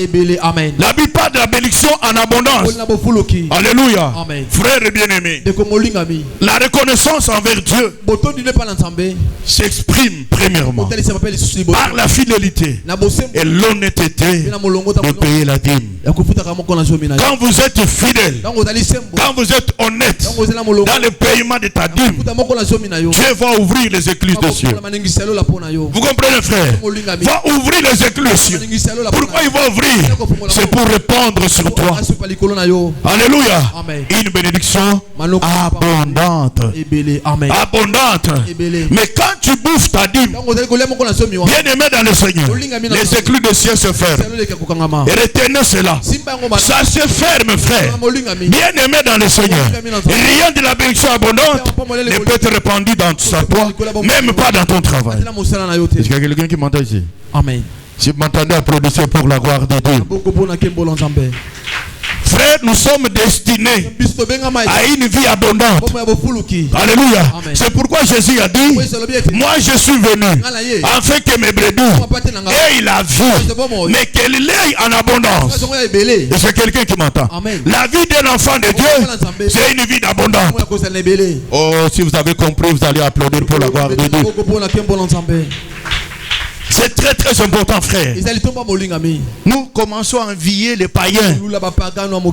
La Bible parle de la bénédiction en abondance. Alléluia. Frère et bien-aimé, la reconnaissance envers Dieu s'exprime premièrement par la fidélité et l'honnêteté de payer la dîme. Quand vous êtes fidèle, quand vous êtes honnête dans le paiement de ta dîme, Dieu va ouvrir les écluses des cieux. Vous comprenez, frère? Va ouvrir les écluses des cieux. Pourquoi il va ouvrir? C'est pour répandre sur toi. Alléluia. Une bénédiction abondante. Abondante. Mais quand tu bouffes ta dîme, bien aimé dans le Seigneur, les écluses des cieux se ferment. Et retenez cela. Ça se ferme, frère. Bien aimé dans le Seigneur, rien de la bénédiction abondante ne peut être répandu dans sa toi, même pas dans ton travail. Est-ce qu'il y a quelqu'un qui m'entend ici? Amen. Si vous m'entendez applaudir pour la gloire de Dieu. Frère, nous sommes destinés à une vie abondante. Alléluia. C'est pourquoi Jésus a dit, moi je suis venu afin que mes brebis aient la vie, mais qu'elle l'ait en abondance. Et c'est quelqu'un qui m'entend. La vie d'un enfant de Dieu, c'est une vie d'abondance. Oh, si vous avez compris, vous allez applaudir pour la gloire de Dieu. C'est très très important, frère. Nous commençons à envier les païens,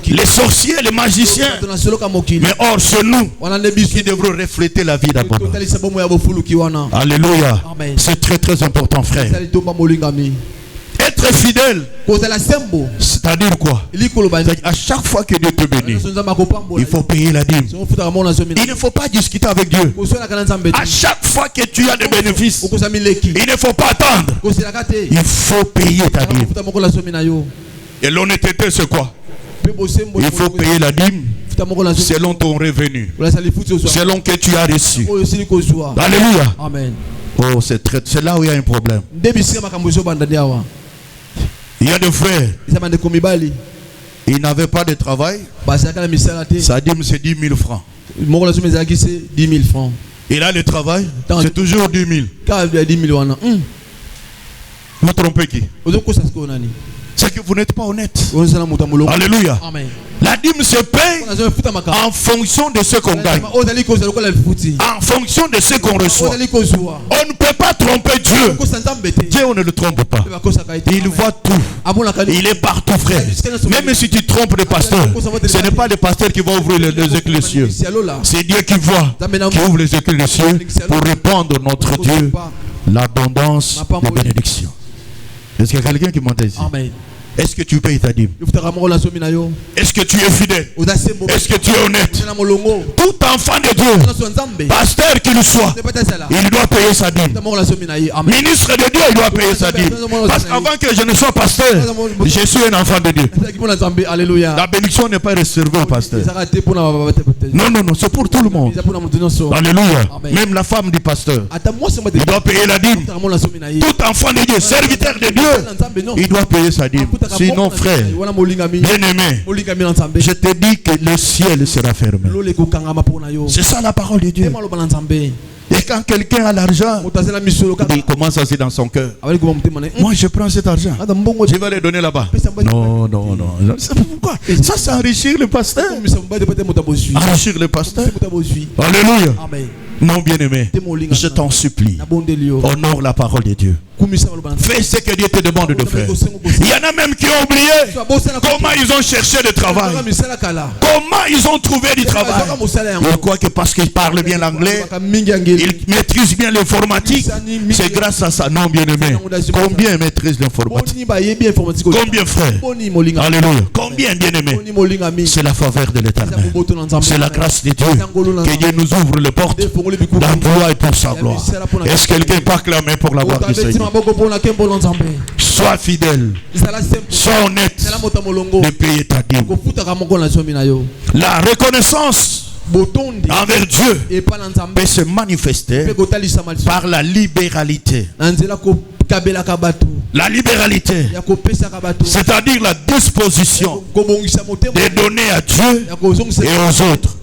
les sorciers, les magiciens. Mais or, c'est nous qui devrons refléter la vie d'abondance. Alléluia. C'est très très important, frère. Être fidèle, c'est-à-dire quoi? À chaque fois que Dieu te bénit, il faut payer la dîme. Il ne faut pas discuter avec Dieu. À chaque fois que tu as des bénéfices, il ne faut pas attendre. Il faut payer ta dîme. Et l'honnêteté, c'est quoi? Il faut payer la dîme selon ton revenu, selon que tu as reçu. Alléluia. Oh, c'est là où il y a un problème. Il y a des frères, ils n'avaient pas de travail. Sa dîme c'est 10 000 francs. Il a le travail, c'est toujours 10 000. Vous trompez qui? C'est que vous n'êtes pas honnête. Alléluia. La dîme se paye en fonction de ce qu'on gagne, en fonction de ce qu'on reçoit. On ne peut pas tromper Dieu. Dieu, on ne le trompe pas. Il voit tout. Il est partout, frère. Même si tu trompes le pasteur, ce n'est pas le pasteur qui va ouvrir les écluses des cieux. C'est Dieu qui voit, qui ouvre les écluses des cieux pour répandre notre Dieu l'abondance de bénédiction. Est-ce qu'il y a quelqu'un qui m'entend ici? Est-ce que tu payes ta dîme? Est-ce que tu es fidèle? Est-ce que tu es honnête? Tout enfant de Dieu, pasteur qu'il soit, il doit payer sa dîme. Ministre de Dieu, il doit payer sa dîme. Parce qu'avant que je ne sois pasteur, je suis un enfant de Dieu. La bénédiction n'est pas réservée au pasteur. Non, non, non, c'est pour tout le monde. Alléluia. Même la femme du pasteur, il doit payer la dîme. Tout enfant de Dieu, serviteur de Dieu, il doit payer sa dîme. Sinon, frère, bien-aimé, je te dis que le ciel sera fermé. C'est ça la parole de Dieu. Et quand quelqu'un a l'argent, il commence à se dans son cœur. Moi, je prends cet argent. Je vais le donner là-bas. Non, non, non. Pourquoi? Ça, c'est enrichir le pasteur. Enrichir le pasteur. Alléluia. Mon bien-aimé, je t'en supplie, honore la parole de Dieu. Fais ce que Dieu te demande de faire. Il y en a même qui ont oublié comment ils ont cherché le travail. Comment ils ont trouvé du travail. Je crois que parce qu'ils parlent bien l'anglais, ils maîtrisent bien l'informatique. C'est grâce à ça. Non, bien-aimé. Combien maîtrisent l'informatique? Combien, frère? Alléluia. Combien, bien-aimé? C'est la faveur de l'Éternel. C'est la grâce de Dieu. Que Dieu nous ouvre les portes d'emploi et pour sa gloire. Est-ce que quelqu'un peut acclamer pour la gloire du Seigneur? Sois fidèle, sois honnête, le pays est à Dieu. La reconnaissance envers Dieu peut se manifester par la libéralité. La libéralité, c'est-à-dire la disposition de donner à Dieu et aux autres.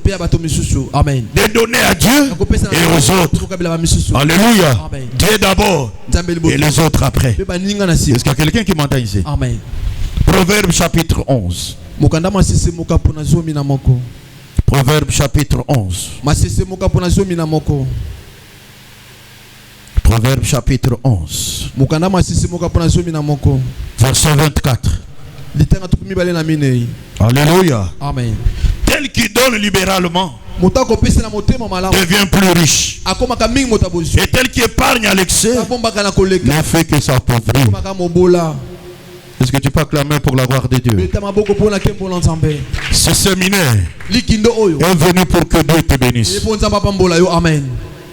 Amen. De donner à Dieu et aux autres. Alléluia. Dieu d'abord et les autres après. Est-ce qu'il y a quelqu'un qui m'entend ici? Amen. Proverbe chapitre 11. Proverbe chapitre 11. Proverbe chapitre 11. Verset 24. Alléluia. Amen. Tel qui donne libéralement devient plus riche. Et tel qui épargne à l'excès ne fait que s'appauvrir. Est-ce que tu peux acclamer pour la gloire de Dieu? Ce séminaire est venu pour que Dieu te bénisse. Amen.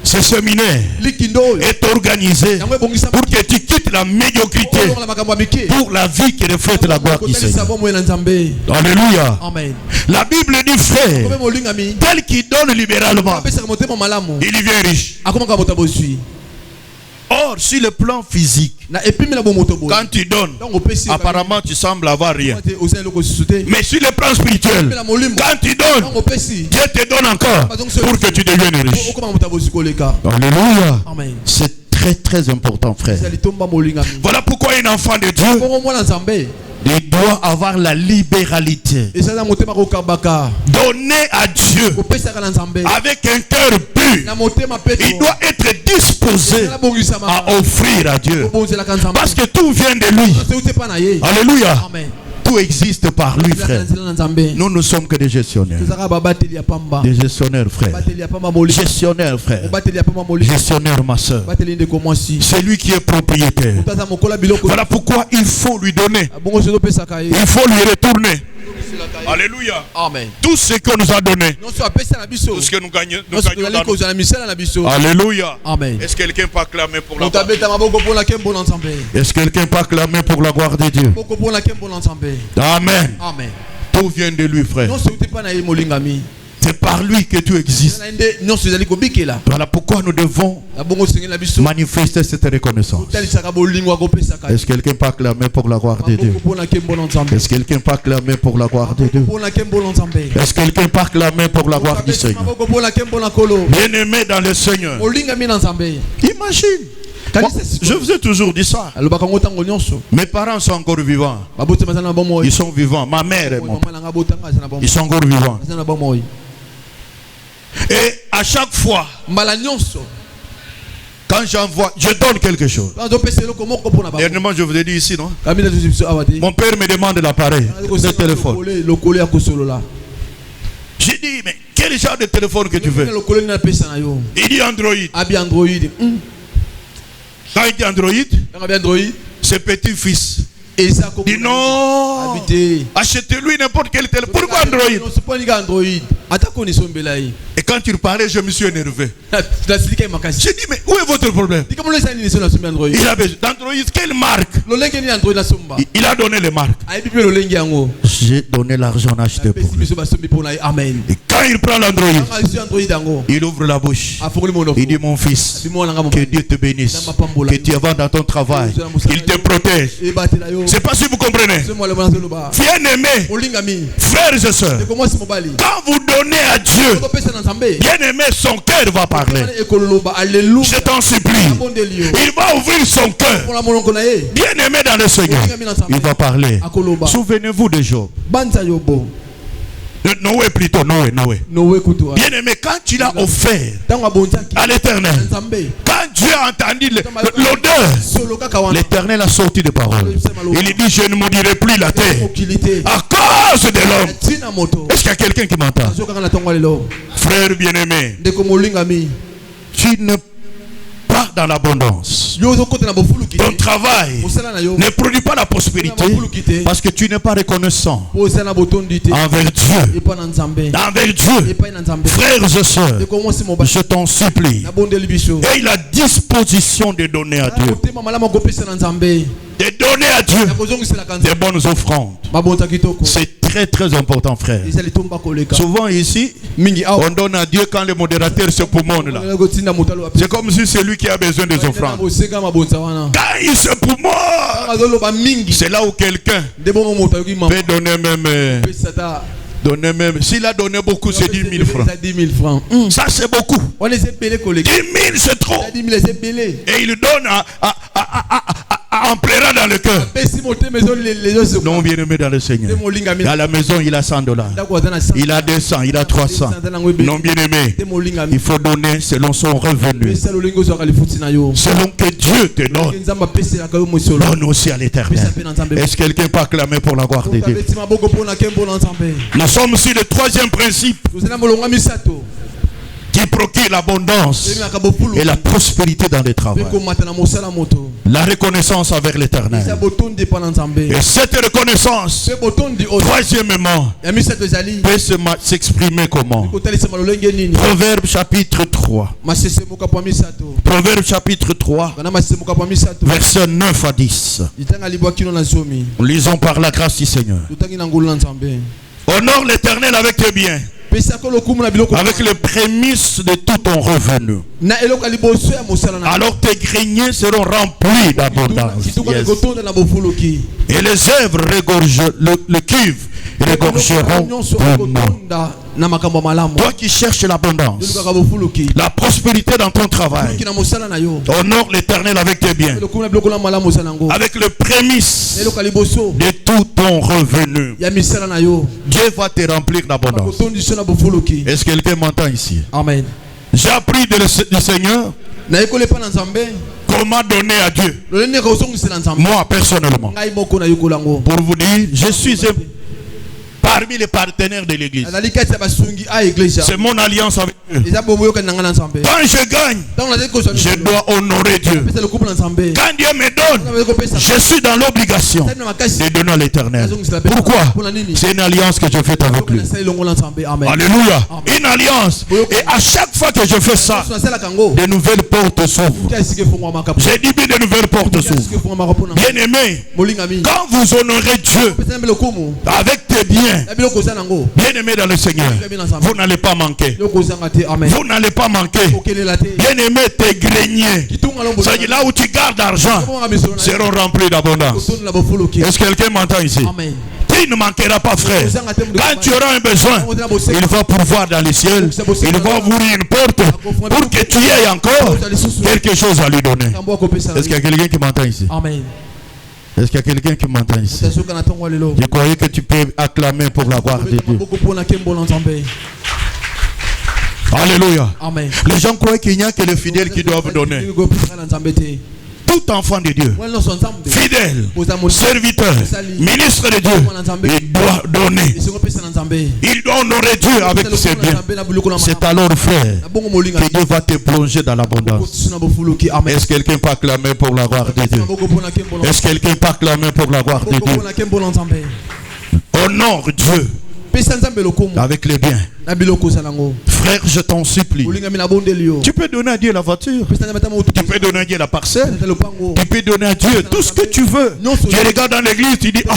Ce séminaire est organisé pour que tu quittes la médiocrité pour la vie qui reflète la gloire du Seigneur. Alléluia. Amen. La Bible dit, frère, tel qui donne libéralement, il devient riche. Or, sur le plan physique, quand tu donnes, apparemment tu sembles avoir rien. Mais sur le plan spirituel, quand tu donnes, Dieu te donne encore pour que tu deviennes riche. Alléluia. C'est très très important, frère. Voilà pourquoi un enfant de Dieu, il doit avoir la libéralité. Donner à Dieu avec un cœur pur. Il doit être disposé à offrir à Dieu. Parce que tout vient de lui. Alléluia. Tout existe par lui, frère. Nous ne sommes que des gestionnaires. Des gestionnaires, frère. Gestionnaire, frère. Gestionnaire, ma soeur. C'est lui qui est propriétaire. Voilà pourquoi il faut lui donner. Il faut lui retourner. Alléluia. Amen. Tout ce que nous a donné, tout ce que nous gagnons dans... Alléluia. Amen. Est-ce que quelqu'un peut acclamer pour la gloire? Est-ce que quelqu'un peut acclamer pour la gloire de Dieu? Amen. Amen. Tout vient de lui, frère. C'est par lui que tu existes. Voilà pourquoi nous devons manifester cette reconnaissance. Est-ce que quelqu'un peut acclamer pour la gloire de Dieu? Est-ce que quelqu'un peut acclamer pour la gloire de Dieu? Est-ce que quelqu'un peut acclamer pour la gloire du Seigneur? Bien-aimé dans le Seigneur. Imagine. Moi, je vous ai toujours dit ça. Mes parents sont encore vivants. Ils sont vivants. Ma mère et mon père, ils sont encore vivants. Et à chaque fois, quand j'envoie, je donne quelque chose. Dernièrement, je vous ai dit ici, non? Mon père me demande l'appareil, le téléphone. J'ai dit, mais quel genre de téléphone que tu veux? Il dit Android. Quand il dit Android, c'est petit-fils. Il dit non, achetez-lui n'importe quel téléphone. Pourquoi Android? Et quand il parlait, je me suis énervé. J'ai dit, mais où est votre problème? Il a besoin d'Android. Quelle marque? Il a donné les marques. J'ai donné l'argent acheté pour lui. Et quand il prend l'Android, il ouvre la bouche. Il dit, mon fils, que Dieu te bénisse, que tu avances dans ton travail, qu'il te protège. Je ne sais pas si vous comprenez. Bien-aimés, frères et sœurs, quand vous donnez à Dieu, bien-aimé, son cœur va parler. Je t'en supplie. Il va ouvrir son cœur. Bien-aimé dans le Seigneur, il va parler. Souvenez-vous de Job. Noé plutôt, Noé. Bien-aimé, quand il a offert à l'Éternel, quand Dieu a entendu l'odeur, l'Éternel a sorti des paroles. Il dit, je ne maudirai plus la terre à cause de l'homme. Est-ce qu'il y a quelqu'un qui m'entend? Frère bien-aimé, tu ne pas dans l'abondance. Ton travail ne produit pas la prospérité parce que tu n'es pas reconnaissant envers Dieu. Frères et sœurs, je t'en supplie, aie la disposition de donner à Dieu. De donner à Dieu des bonnes offrandes. C'est très très important, frère. Souvent ici, on donne à Dieu quand le modérateur se poumonne là. C'est comme si c'est lui qui a besoin des offrandes. Quand il se poumonne, c'est là où quelqu'un peut donner même. S'il a donné beaucoup, c'est 10 000 francs. Ça, c'est beaucoup. 10 000, c'est trop. Et il donne en pleurant dans le cœur. Non, bien-aimé dans le Seigneur. Dans la maison, il a $100. Il a 200, il a 300. Non, bien-aimé, il faut donner selon son revenu. Selon que Dieu te donne. Donne aussi à l'Éternel. Est-ce que quelqu'un peut acclamer pour la gloire de Dieu? Nous sommes sur le troisième principe qui procure l'abondance et la prospérité dans le travail. La reconnaissance avec l'Éternel. Et cette reconnaissance, troisièmement, peut s'exprimer comment? Proverbe chapitre 3. Proverbe chapitre 3, versets 9 à 10. Lisons par la grâce du Seigneur. Honore l'Éternel avec tes biens, avec les prémices de tout ton revenu. Alors tes greniers seront remplis d'abondance. Yes. Et les œuvres le cuve regorgeront de monde. Toi qui cherches l'abondance, la prospérité dans ton travail, honore l'Éternel avec tes biens, avec le prémice de tout ton revenu. Dieu va te remplir d'abondance. Est-ce que quelqu'un m'entend ici? Amen. J'ai appris du Seigneur comment donner à Dieu. Moi personnellement, pour vous dire, je suis parmi les partenaires de l'église. C'est mon alliance avec Dieu. Quand je gagne, je dois honorer Dieu. Quand Dieu me donne, je suis dans l'obligation de donner à l'Éternel. Pourquoi? C'est une alliance que je fais avec lui. Alléluia. Une alliance. Et à chaque fois que je fais ça, de nouvelles portes s'ouvrent. J'ai dit bien de nouvelles portes s'ouvrent. Bien aimé, quand vous honorez Dieu avec tes biens, bien aimé dans le Seigneur, vous n'allez pas manquer. Vous n'allez pas manquer. Bien aimé, tes greniers, c'est là où tu gardes l'argent, seront remplis d'abondance. Est-ce que quelqu'un m'entend ici? Tu ne manqueras pas, frère. Quand tu auras un besoin, il va pouvoir dans les cieux. Il va ouvrir une porte pour que tu aies encore quelque chose à lui donner. Est-ce qu'il y a quelqu'un qui m'entend ici? Amen. Est-ce qu'il y a quelqu'un qui m'entend ici? Je croyais que tu peux acclamer pour la gloire de Dieu. Alléluia. Amen. Les gens croient qu'il n'y a que les fidèles qui doivent donner. Tout enfant de Dieu, fidèle, serviteur, ministre de Dieu, il doit donner. Il doit honorer Dieu avec ses biens. C'est alors, frère, que Dieu va te plonger dans l'abondance. Est-ce que quelqu'un peut acclamer pour la gloire de Dieu? Est-ce que quelqu'un peut acclamer pour la gloire de Dieu? Honore Dieu avec les biens. Frère, je t'en supplie. Tu peux donner à Dieu la voiture. Tu peux donner à Dieu la parcelle. Tu peux donner à Dieu tout ce que tu veux. Tu regardes dans l'église, tu dis, ah,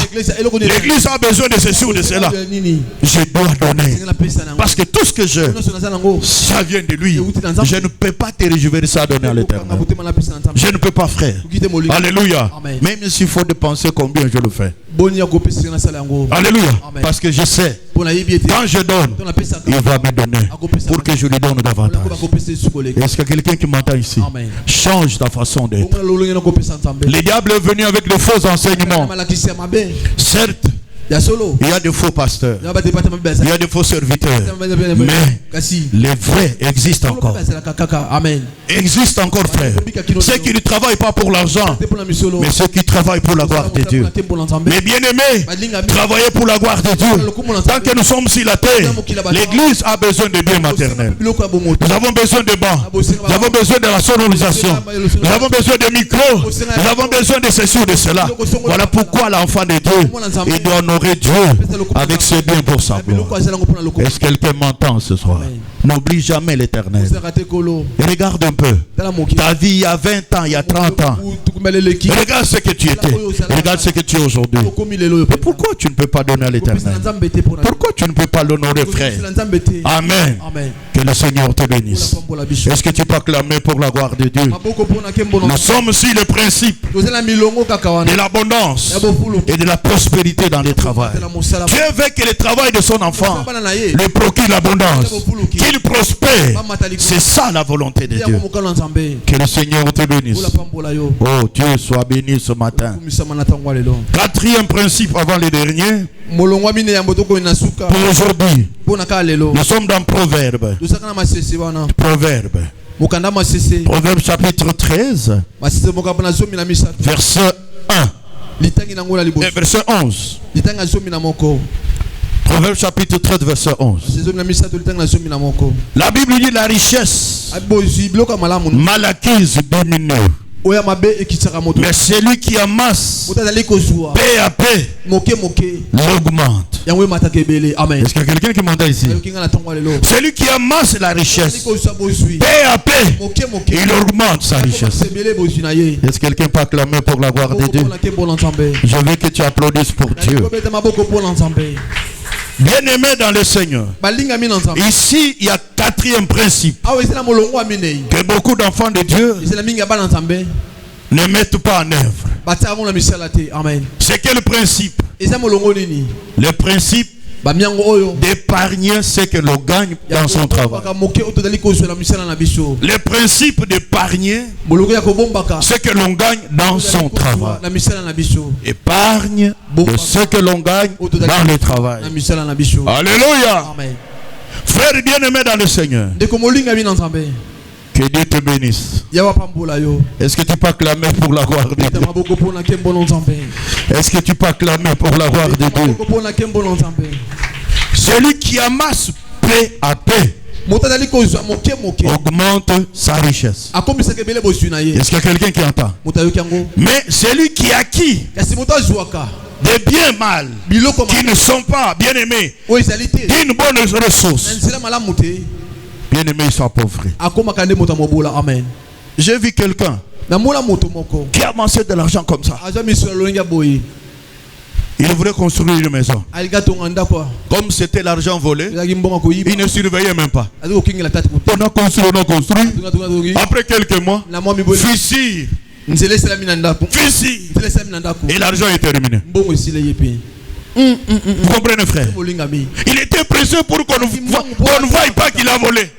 l'église a besoin de ceci ou de cela. Je dois donner. Parce que tout ce que j'ai, ça vient de lui. Je ne peux pas te réjouir ça à donner à l'Éternel. Je ne peux pas, frère. Alléluia. Même s'il faut dépenser combien je le fais. Alléluia. Parce que je sais, quand je donne, il va me donner pour que je lui donne davantage. Est-ce qu'il y a quelqu'un qui m'entend ici? Change ta façon d'être. Le diable est venu avec de faux enseignements. Certes, il y a de faux pasteurs, il y a de faux serviteurs, mais les vrais existent encore. Existent encore, frère. Ceux qui ne travaillent pas pour l'argent, mais ceux qui travaillent pour la gloire de Dieu. Mais bien aimés, travailler pour la gloire de Dieu. Tant que nous sommes sur la terre, l'église a besoin de biens maternels. Nous avons besoin de bancs, nous avons besoin de la sonorisation, nous avons besoin de micros, nous avons besoin de ceci ou de cela. Voilà pourquoi l'enfant de Dieu, il doit honorer Dieu avec ses biens pour sa gloire. Est-ce que quelqu'un m'entend ce soir? N'oublie jamais l'Éternel. Regarde un peu ta vie il y a 20 ans, il y a 30 ans. Regarde ce que tu étais. Regarde ce que tu es aujourd'hui. Et pourquoi tu ne peux pas donner à l'Éternel? Pourquoi tu ne peux pas l'honorer, frère? Amen. Que le Seigneur te bénisse. Est-ce que tu peux acclamer pour la gloire de Dieu? Nous sommes sur le principe de l'abondance et de la prospérité dans le travail. Dieu veut que le travail de son enfant lui procure l'abondance, qu'il prospère. C'est ça la volonté de Dieu. Que le Seigneur te bénisse. Oh, Dieu soit béni ce matin. Quatrième principe avant le dernier. Pour aujourd'hui, nous sommes dans Proverbe. Proverbe chapitre 13, verset 1. Et verset 11. Proverbe chapitre 13 verset 11. La Bible dit la richesse mal acquise diminue, mais celui qui amasse peu à peu l'augmente. Est-ce qu'il y a quelqu'un qui m'entend ici? Celui qui amasse la richesse peu à peu, il augmente sa richesse. Est-ce que quelqu'un peut acclamer pour la gloire de Dieu? Je veux que tu applaudisses pour Dieu. Bien-aimé dans le Seigneur, ici il y a quatrième principe que beaucoup d'enfants de Dieu ne mettent pas en œuvre. C'est quel principe? Le principe d'épargner ce que l'on gagne dans son travail. Le principe d'épargner ce que l'on gagne dans son travail. Épargne de ce que l'on gagne dans le travail. Alléluia. Frère bien-aimé dans le Seigneur, que Dieu te bénisse. Est-ce que tu peux acclamer pour la gloire de Dieu? Est-ce que tu peux acclamer pour la gloire de Dieu? Celui qui amasse peu à peu augmente sa richesse. Est-ce qu'il y a quelqu'un qui entend? Mais celui qui acquit des biens mal qui ne sont pas bien aimés d'une bonne ressource, bien aimé, ils sont pauvres. J'ai vu quelqu'un qui a amassé de l'argent comme ça. Il voulait construire une maison. Comme c'était l'argent volé, il ne surveillait même pas. On a construit. Après quelques mois, fissure. Et l'argent est terminé. Vous comprenez, frère? Il était pressé pour qu'on ne voie pas qu'il a volé.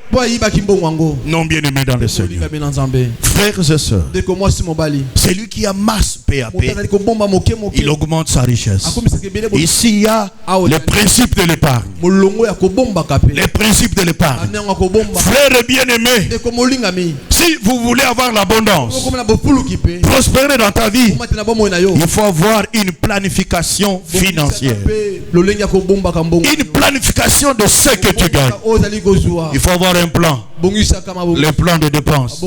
Non, bien aimé dans le Seigneur. Frères et sœurs, c'est lui qui amasse peu à peu, il augmente sa richesse. Ici, il y a le principe de l'épargne. Le principe de l'épargne. Frères bien-aimés, si vous voulez avoir l'abondance, prospérer dans ta vie, il faut avoir une planification financière. Une planification de ce que tu gagnes. Il faut avoir un plan. Le plan de dépenses.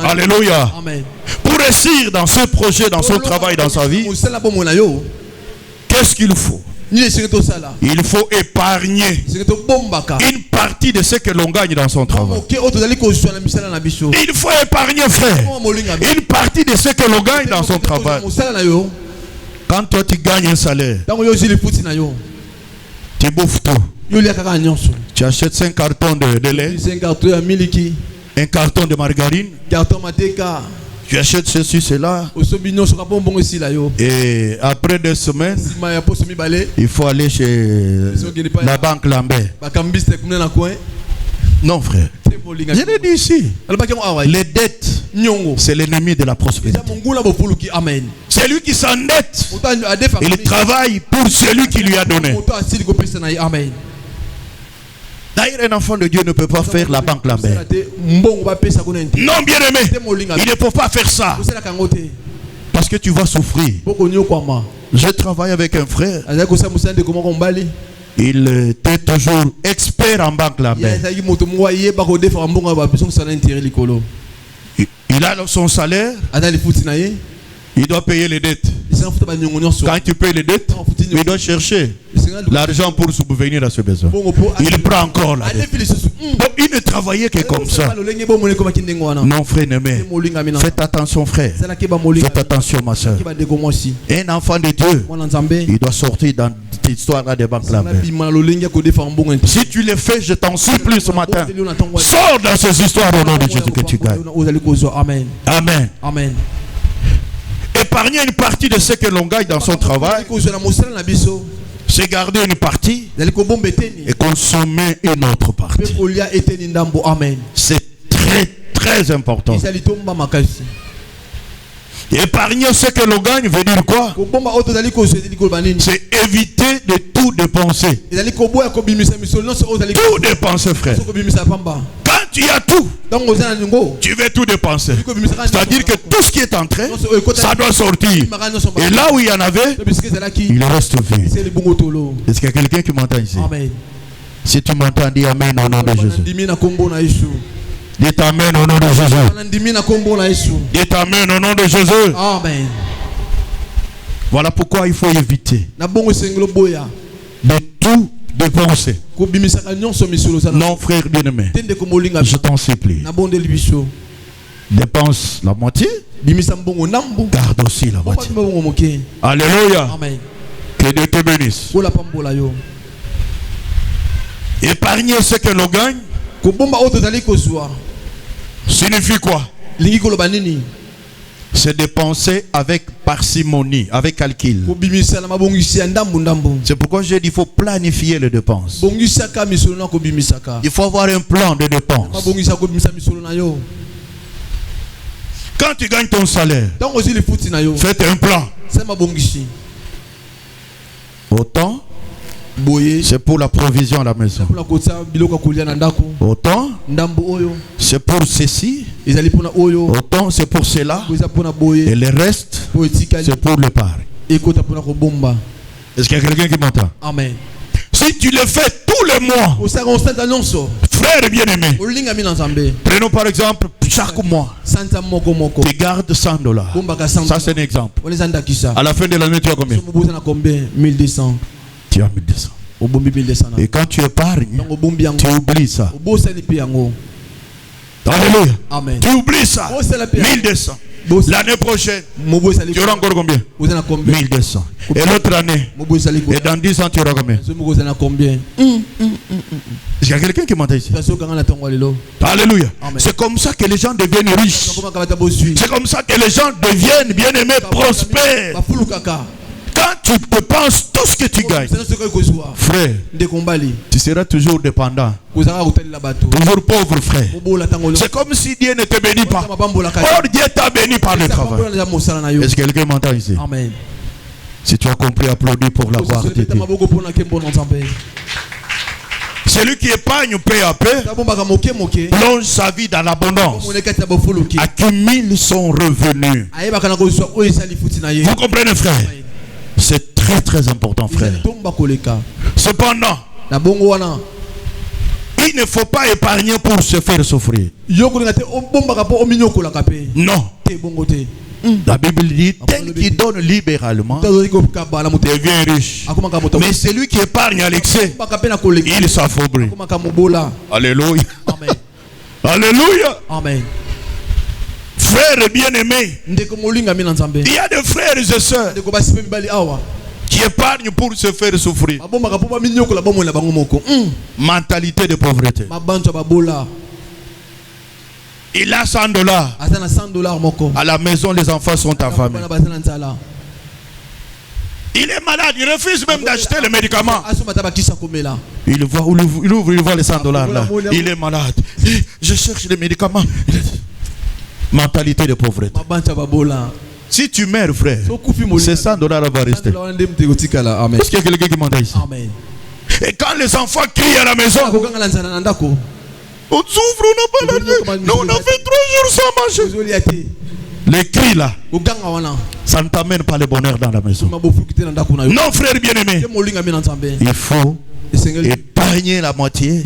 Alléluia. Pour réussir dans ce projet, dans son travail, dans sa vie, qu'est-ce qu'il faut? Il faut épargner une partie de ce que l'on gagne dans son travail. Il faut épargner, frère, une partie de ce que l'on gagne dans son travail. Quand toi tu gagnes un salaire, tu bouffes tout. Tu achètes 5 cartons de lait, un carton de margarine, tu achètes ceci, cela, et après 2 semaines, il faut aller chez la banque Lambert. Non, frère. Je l'ai dit ici. Les dettes, c'est l'ennemi de la prospérité. C'est lui qui s'endette. Il travaille pour celui qui lui a donné. D'ailleurs, un enfant de Dieu ne peut pas faire la banque Lambert. Non, bien aimé, il ne faut pas faire ça. Parce que tu vas souffrir. Je travaille avec un frère. Il était toujours expert en banque Lambert. Il a son salaire. Il doit payer les dettes. Quand tu payes les dettes, il doit chercher l'argent pour subvenir à ce besoin. Il prend encore la dette. Donc il ne travaillait que comme ça. Non, frère aimé, faites attention, frère. Faites attention, ma soeur. Un enfant de Dieu, il doit sortir dans cette histoire de banque Lambert. Si tu le fais, je t'en supplie ce matin, sors dans ces histoires au nom de Jésus que tu gagnes. Amen. Amen. Épargner une partie de ce que l'on gagne dans son travail, c'est garder une partie et consommer une autre partie. C'est très très important. Épargner ce que l'on gagne veut dire quoi? C'est éviter de tout dépenser. Tout dépenser, frère. Quand tu as tout, tu veux tout dépenser. C'est-à-dire que tout ce qui est entré, ça doit sortir. Et là où il y en avait, il reste vide. Est-ce qu'il y a quelqu'un qui m'entend ici? Si tu m'entends, dis Amen au nom de Jésus. Dites Amen au nom de Jésus. Dites Amen au nom de Jésus. Amen. Voilà pourquoi il faut éviter de tout dépenser. Non, frère bien-aimé, je t'en supplie. Dépense la moitié, garde aussi la moitié. Alléluia. Amen. Que Dieu te bénisse. Épargner ce que l'on gagne signifie quoi? C'est dépenser avec parcimonie, avec calcul. C'est pourquoi j'ai dit qu'il faut planifier les dépenses. Il faut avoir un plan de dépenses. Quand tu gagnes ton salaire, faites un plan. Autant, c'est pour la provision à la maison. Autant, c'est pour ceci. Autant, c'est pour cela. Et le reste, c'est pour le part. Est-ce qu'il y a quelqu'un qui m'entend? Amen. Si tu le fais tous les mois, frère bien-aimé, prenons par exemple chaque mois, tu gardes $100. Ça c'est un exemple. À la fin de l'année, tu as combien? 1200. Tu as 1200. Et quand tu épargnes, tu oublies ça. Alléluia. Amen. Tu oublies ça. 1200. L'année prochaine, tu auras encore combien? 1200. Et l'autre année, et dans 10 ans, tu auras combien? Il y a quelqu'un qui m'entend ici. Alléluia. C'est comme ça que les gens deviennent riches. C'est comme ça que les gens deviennent bien-aimés, prospères. Quand tu dépenses tout ce que tu gagnes, frère, tu seras toujours dépendant. Toujours pauvre, frère. C'est comme si Dieu ne te bénit pas. Or, Dieu t'a béni par le travail. Est-ce que quelqu'un m'entend ici? Amen. Si tu as compris, applaudis pour la gloire de Dieu. Celui qui épargne peu à peu plonge sa vie dans l'abondance, accumule son revenu. Vous comprenez, frère? C'est très très important, frère. Cependant, il ne faut pas épargner pour se faire souffrir. Non. La Bible dit, tel qui donne libéralement devient riche. Mais celui qui épargne à l'excès, il s'affaiblit. Alléluia. Amen. Alléluia. Amen. Frères bien-aimés, il y a des frères et sœurs qui épargnent pour se faire souffrir. Mentalité de pauvreté. Il a $100. À la maison, les enfants sont affamés. Il est malade, il refuse même d'acheter les médicaments. Il ouvre, il voit les $100 là. Il est malade. Je cherche les médicaments. Mentalité de pauvreté. Si tu meurs, frère, ces $100 va rester. Est-ce qu'il y a quelqu'un qui m'entend ici? Et quand les enfants crient à la maison, on souffre, on n'a pas la nuit. Nous, on a fait 3 jours sans manger. Les cris là, ça ne t'amène pas le bonheur dans la maison. Non, frère bien-aimé, il faut épargner la moitié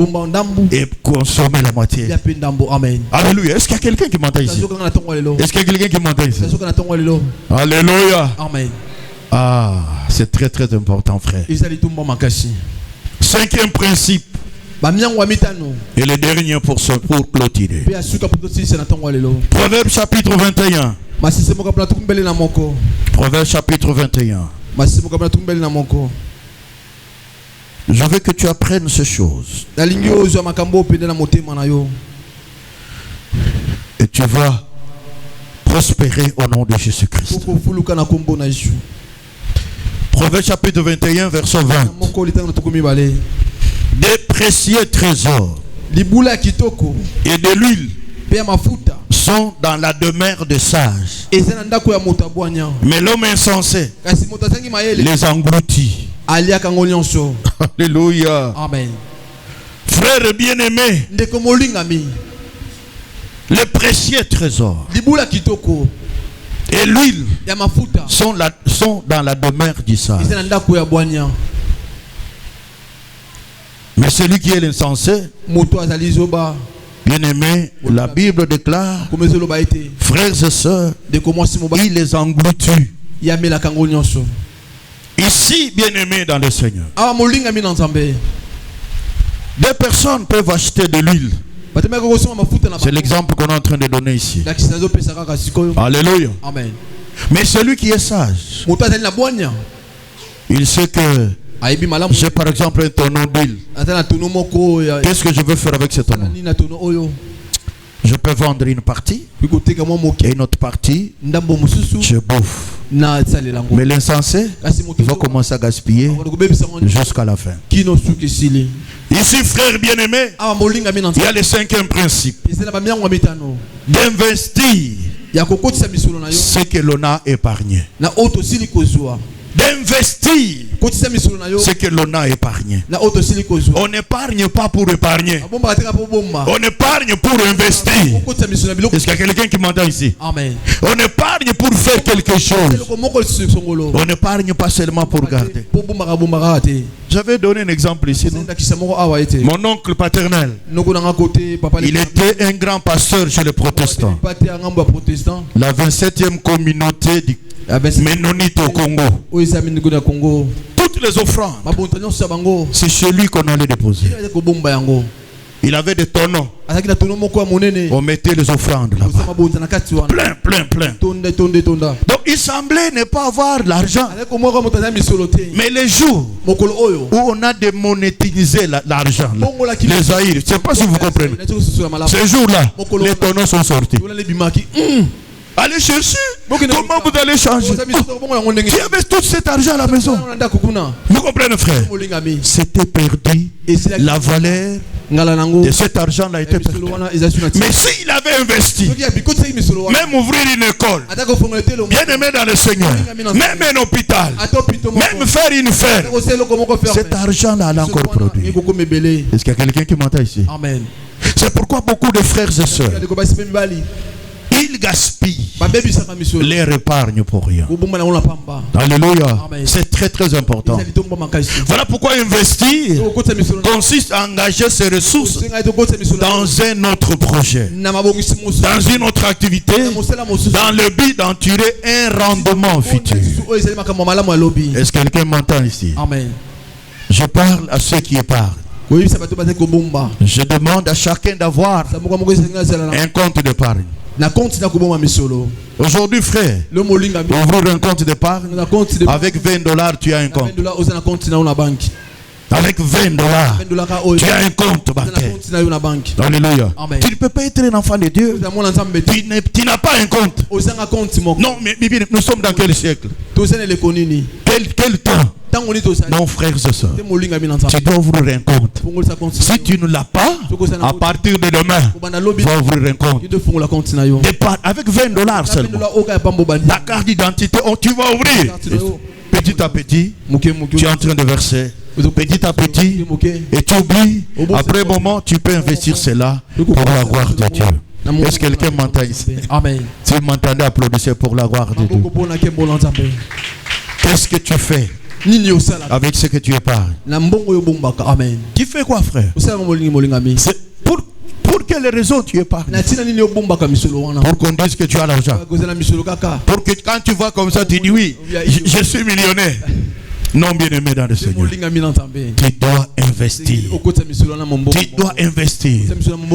et consommer la moitié. Alléluia. Est-ce qu'il y a quelqu'un qui m'entend ici? Est-ce qu'il y a quelqu'un qui m'entend ici? Alléluia. Ah, c'est très très important, frère. 5e principe. Et le dernier pour clôturer. Proverbe chapitre 21. Proverbe chapitre 21. Je veux que tu apprennes ces choses. Et tu vas prospérer au nom de Jésus-Christ. Proverbe chapitre 21, verset 20. Des précieux trésors et de l'huile sont dans la demeure des sages. Mais l'homme insensé les engloutit. Alléluia. Amen. Frères bien-aimés, les précieux trésors et l'huile sont dans la demeure du sage. Mais celui qui est insensé, bien-aimé, la Bible déclare, frères et sœurs, il les engloutit. Ici, bien-aimé dans le Seigneur, des personnes peuvent acheter de l'huile. C'est l'exemple qu'on est en train de donner ici. Alléluia. Amen. Mais celui qui est sage, il sait que j'ai par exemple un tonneau d'huile. Qu'est-ce que je veux faire avec ce tonneau? Je peux vendre une partie et une autre partie, je bouffe. Mais l'insensé, il va commencer à gaspiller jusqu'à la fin. Ici, frère bien-aimé, il y a le 5e principe. D'investir ce que l'on a épargné. D'investir ce que l'on a épargné. On n'épargne pas pour épargner. On épargne pour investir. Est-ce qu'il y a quelqu'un qui m'entend ici? Amen. On épargne pour faire quelque chose. On n'épargne pas seulement pour garder. J'avais donné un exemple ici. Mon oncle paternel, il était un grand pasteur chez les protestants. La 27e communauté du Ménonite au Congo. Toutes les offrandes, c'est chez lui qu'on allait déposer. Il avait des tonneaux. On mettait les offrandes là-bas. Plein. Donc il semblait ne pas avoir l'argent. Mais les jours où on a démonétisé l'argent, les aïrs, je ne sais pas si vous comprenez. Ces jours-là, les tonneaux sont sortis. Allez chercher. Comment vous allez changer? Qui avait tout cet argent à la maison? Vous comprenez, frère? C'était perdu. La valeur de cet argent-là était perdue. Mais s'il avait investi, même ouvrir une école, bien aimé dans le Seigneur, même un hôpital, même faire une ferme, cet argent-là a encore produit. Est-ce qu'il y a quelqu'un qui m'entend ici? Amen. C'est pourquoi beaucoup de frères et sœurs, ils gaspillent leur épargne pour rien. Alléluia. C'est très très important. Voilà pourquoi investir consiste à engager ses ressources dans un autre projet, dans une autre activité, dans le but d'en tirer un rendement futur. Est-ce que quelqu'un m'entend ici? Amen. Je parle à ceux qui épargnent. Je demande à chacun d'avoir un compte d'épargne. Aujourd'hui, frère, ouvrir un compte d'épargne, avec $20, tu as un compte. Avec $20, tu as un compte bancaire. Alléluia. Tu ne peux pas être un enfant de Dieu. Tu n'as pas un compte. Non, mais nous sommes dans quel siècle? Quel temps? Non, frères et sœurs, tu dois ouvrir un compte. Si tu ne l'as pas, à partir de demain, tu vas ouvrir un compte. Avec $20 seulement. Ta carte d'identité, tu vas ouvrir. Petit à petit, tu es en train de verser. Petit à petit, et tu oublies. Après un moment, tu peux investir cela pour la gloire de Dieu. Est-ce que quelqu'un m'entend ici? Amen. Si vous m'entendez, applaudissez pour la gloire de Dieu. Qu'est-ce que tu fais avec ce que tu épargnes? Amen. Tu fais quoi, frère? Pour quelle raison tu épargnes? Pour qu'on dise que tu as l'argent. Pour que quand tu vois comme ça, tu dis oui, je suis millionnaire. Non, bien-aimé dans le Seigneur, tu dois investir. Tu dois investir.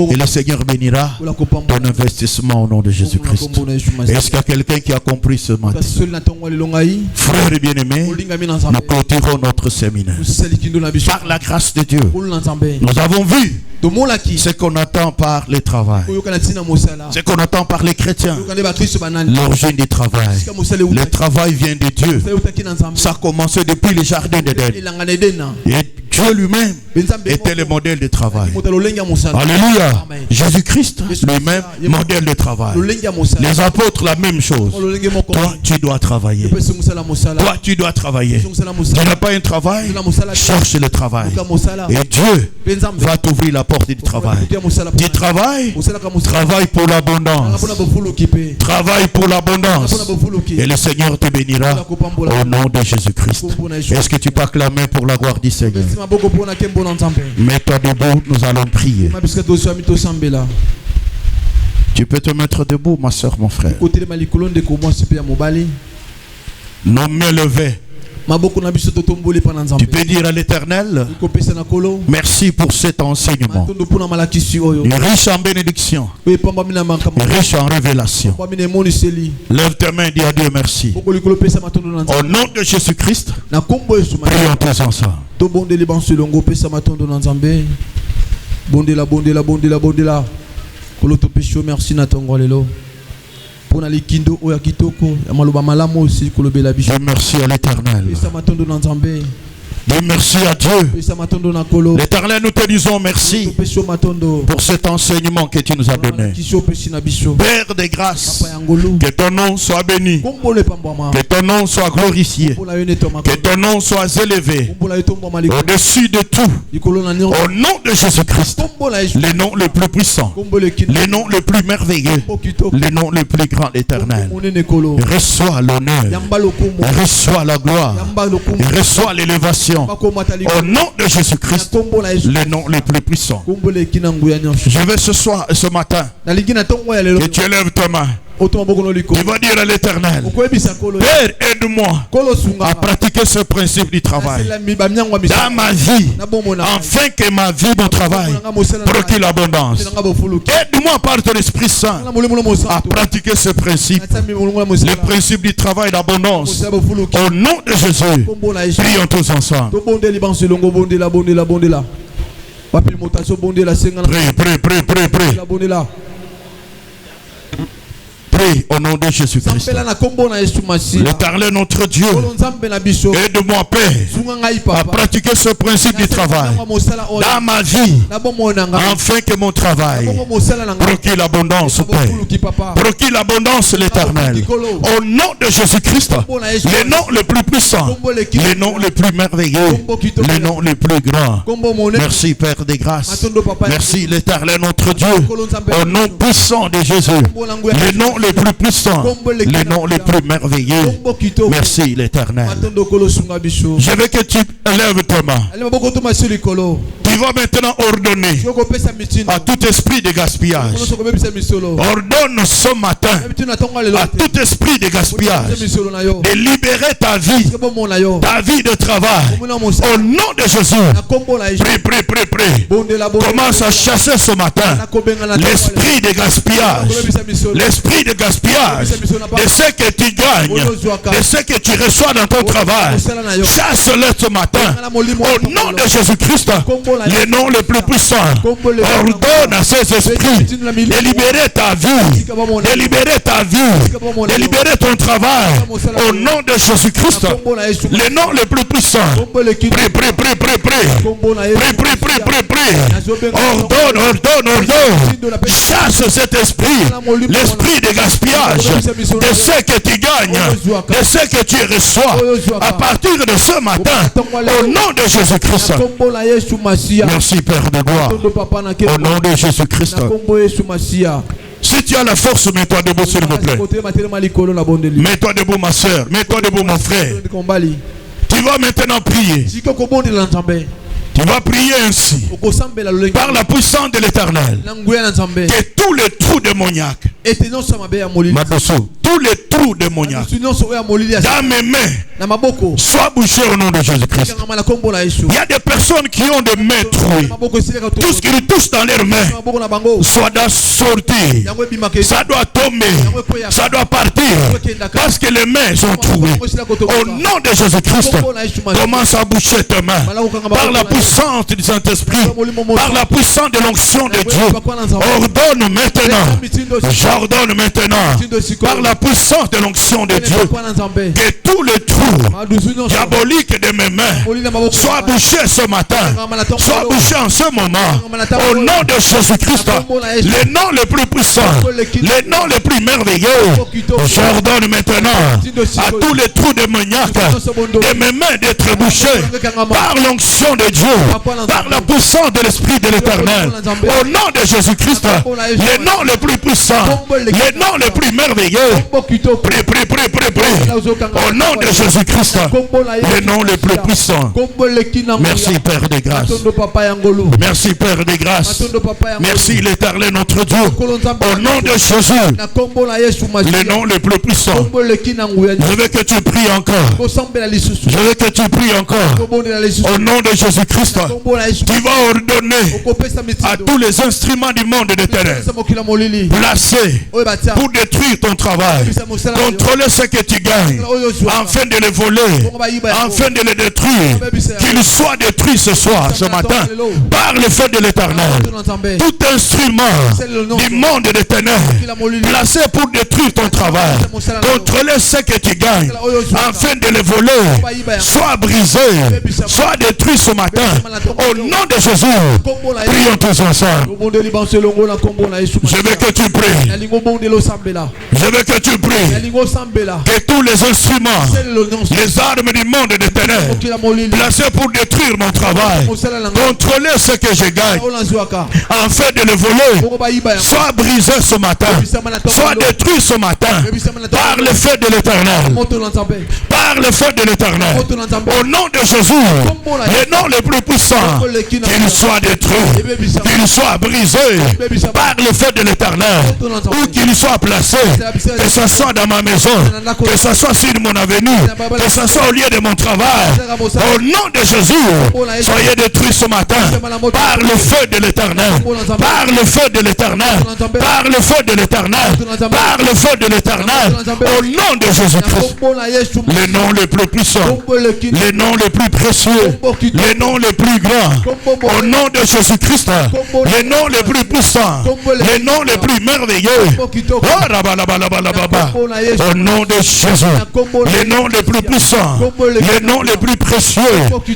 Et le Seigneur bénira ton investissement au nom de Jésus-Christ. Est-ce qu'il y a quelqu'un qui a compris ce matin? Frères et bien-aimés, nous clôturons notre séminaire. Par la grâce de Dieu, nous avons vu ce qu'on attend par le travail, ce qu'on attend par les chrétiens, l'origine du travail. Le travail vient de Dieu. Ça a commencé depuis le jardin d'Éden. Et Dieu lui-même était le modèle de travail. Alléluia. Jésus-Christ lui-même, modèle de travail. Les apôtres, la même chose. Toi, tu dois travailler. Toi, tu dois travailler. Tu n'as pas un travail, cherche le travail. Et Dieu va t'ouvrir la porte du travail. Du travail, travaille pour l'abondance. Travaille pour l'abondance. Et le Seigneur te bénira au nom de Jésus-Christ. Est-ce que tu peux acclamer pour la gloire du Seigneur? Mets-toi debout, nous allons prier. Tu peux te mettre debout, ma soeur, mon frère. Nos mains levées. Tu peux dire à l'Éternel, merci pour cet enseignement. Riche en bénédiction, riche en révélation. Lève tes mains et dis à Dieu merci. Au nom de Jésus-Christ, prions tous ensemble. Je merci à l'Éternel. Dis merci à Dieu. L'Éternel, nous te disons merci pour cet enseignement que tu nous as donné. Père de grâce, que ton nom soit béni, que ton nom soit glorifié, que ton nom soit élevé au-dessus de tout. Au nom de Jésus-Christ, le nom le plus puissant, le nom le plus merveilleux, le nom le plus grand, éternel. Reçois l'honneur, reçois la gloire, reçois l'élévation. Au nom de Jésus-Christ, le nom le plus puissant. Je vais ce matin que tu élèves ta main. Tu vas dire à l'Éternel, Père, aide-moi à pratiquer ce principe du travail dans ma vie, afin que ma vie de travail procure l'abondance. Aide-moi par ton Esprit Saint à pratiquer ce principe, le principe du travail d'abondance. Au nom de Jésus, prions tous ensemble. Prie. Prie au nom de Jésus-Christ. L'Éternel notre Dieu, aide-moi, Père, à pratiquer ce principe du travail dans ma vie, afin que mon travail procure l'abondance, Père. Procure l'abondance, l'Éternel. Au nom de Jésus-Christ, le nom le plus puissant, le nom le plus merveilleux, le nom le plus grand. Merci, Père des grâces. Merci, l'Éternel notre Dieu. Au nom puissant de Jésus, le nom le plus puissant, le nom le plus merveilleux. Merci, l'Éternel. Je veux que tu élèves tes mains. Tu vas maintenant ordonner à tout esprit de gaspillage. Ordonne ce matin à tout esprit de gaspillage de libérer ta vie de travail. Au nom de Jésus, prie. Commence à chasser ce matin l'esprit de gaspillage. L'esprit de gaspillage de ce que tu gagnes, de ce que tu reçois dans ton travail. Chasse-le ce matin. Au nom de Jésus-Christ, le nom le plus puissant. Ordonne à ces esprits de libérer ta vie, de libérer ta vie, de libérer ton travail. Au nom de Jésus-Christ, le nom le plus puissant. Prie. Ordonne. Chasse cet esprit, l'esprit de gaspillage, de ce que tu gagnes, de ce que tu reçois à partir de ce matin. Au nom de Jésus-Christ. Merci, Père de gloire. Au nom de Jésus-Christ. Si tu as la force, mets-toi debout, s'il vous plaît. Mets-toi debout, ma soeur. Mets-toi debout, mon frère. Tu vas maintenant prier. Tu vas prier ainsi. Par la puissance de l'Éternel. Que tous les trous démoniaques, tous les trous démoniaques dans mes mains soient bouchés au nom de Jésus-Christ. Il y a des personnes qui ont des mains trouées. Tout ce qui nous touche dans leurs mains soit sorti. Ça doit tomber. Ça doit partir. Parce que les mains sont trouées. Au nom de Jésus-Christ, commence à boucher tes mains. Par la puissance du Saint-Esprit, par la puissance de l'onction de Dieu. Ordonne maintenant. J'ordonne maintenant. Par la puissance de l'onction de Dieu, que tous les trous diaboliques de mes mains soient bouchés ce matin, soient bouchés en ce moment. Au nom de Jésus-Christ, le nom le plus puissant, le nom le plus merveilleux, j'ordonne maintenant à tous les trous démoniaques de mes mains d'être bouchés par l'onction de Dieu, par la puissance de l'Esprit de l'Éternel. Au nom de Jésus-Christ, le nom le plus puissant, le nom le plus merveilleux. Prie. Au nom de Jésus-Christ, le nom le plus puissant. Merci, Père de grâce. Merci, Père de grâce. Merci, l'Éternel notre Dieu. Au nom de Jésus, le nom le plus puissant. Je veux que tu pries encore. Je veux que tu pries encore. Au nom de Jésus-Christ, tu vas ordonner à tous les instruments du monde de ténèbres placés pour détruire ton travail, contrôler ce que tu gagnes, afin de les voler, afin de les détruire, qu'ils soient détruits ce soir, ce matin, par le feu de l'Éternel. Tout instrument du monde des ténèbres placé pour détruire ton travail, contrôler ce que tu gagnes, afin de les voler, soit brisé, soit détruit ce matin. Au nom de Jésus, prions tous ensemble. Je veux que tu pries. Je veux que tu pries. Que tous les instruments, les armes du monde des ténèbres placés pour détruire mon travail, contrôler ce que je gagne, afin de le voler, soit brisé ce matin, soit détruit ce matin, par le feu de l'Éternel. Par le feu de l'Éternel. Au nom de Jésus, le nom le plus puissant, qu'il soit détruit, qu'il soit brisé par le feu de l'Éternel, ou qu'il soit placé, que ce soit dans ma maison, que ce soit sur mon avenue, que ce soit au lieu de mon travail. Au nom de Jésus, soyez détruits ce matin par le feu de l'Éternel, par le feu de l'Éternel, par le feu de l'Éternel, par le feu de l'Éternel. Au nom de Jésus-Christ, le nom le plus puissant, le nom le plus précieux, le nom le plus grand. Au nom de Jésus-Christ, le nom le plus puissant, le nom le plus merveilleux. Oh, Au nom de Jésus, les noms les plus puissants, les noms les plus précieux,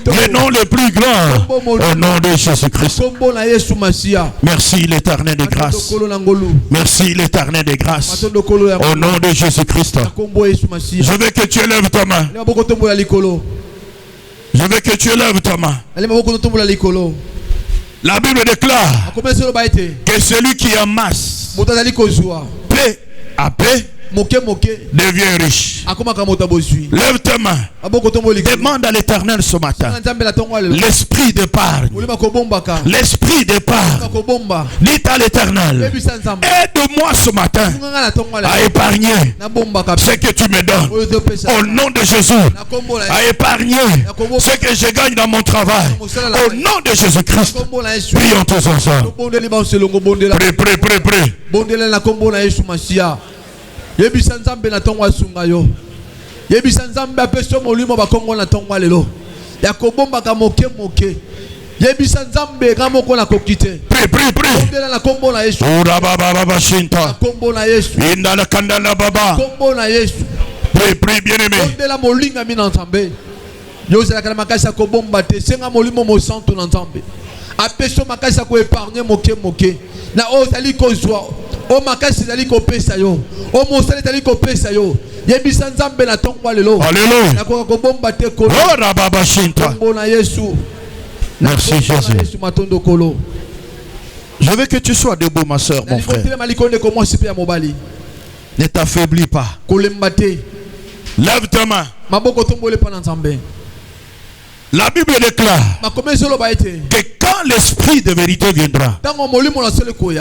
les noms les plus grands, au nom de Jésus-Christ. Merci l'Éternel des grâces. Merci l'Éternel des grâces. Au nom de Jésus-Christ. Je veux que tu élèves ta main. Je veux que tu élèves ta main. La Bible déclare que celui qui amasse paix à paix devient riche. Lève ta main. Demande à l'Éternel ce matin l'esprit d'épargne. L'esprit d'épargne. Dites à l'Éternel, aide-moi ce matin à épargner ce que tu me donnes. Au nom de Jésus, à épargner ce que je gagne dans mon travail. Au nom de Jésus-Christ, prions tous ensemble. Prie. Yebisa nzambe na tongo asunga yo. Yebisa nzambe apeso molimo bakongo na tongo lelo. Ya kobomba ka moke. Yebisa nzambe ka moko na kokite. Prie. Bondela na kombo na Yesu. Ora baba shinta. Kombo na Yesu. Inda la kandala baba. Kombo na Yesu. Prie bien-aimé. Bondela molinga mina nzambe. Yo zela kana makasa kobomba te senga molimo mo santo na nzambe. Apeso makasa ko épargner moke. Na ozali kozwa. O makasi zali ko pesa yo. O mosali zali ko pesa yo. Yebisa nzambe na tongwa lelo. Alléluia. Na ko bomba te ko. Ora baba shinta. Kombo na Yesu. Merci Jésus. Yesu matondo kolo. Je veux que tu sois debout ma soeur, mon frère. Ne t'affaiblis pas. Lève ta main. La Bible déclare que quand l'esprit de vérité viendra,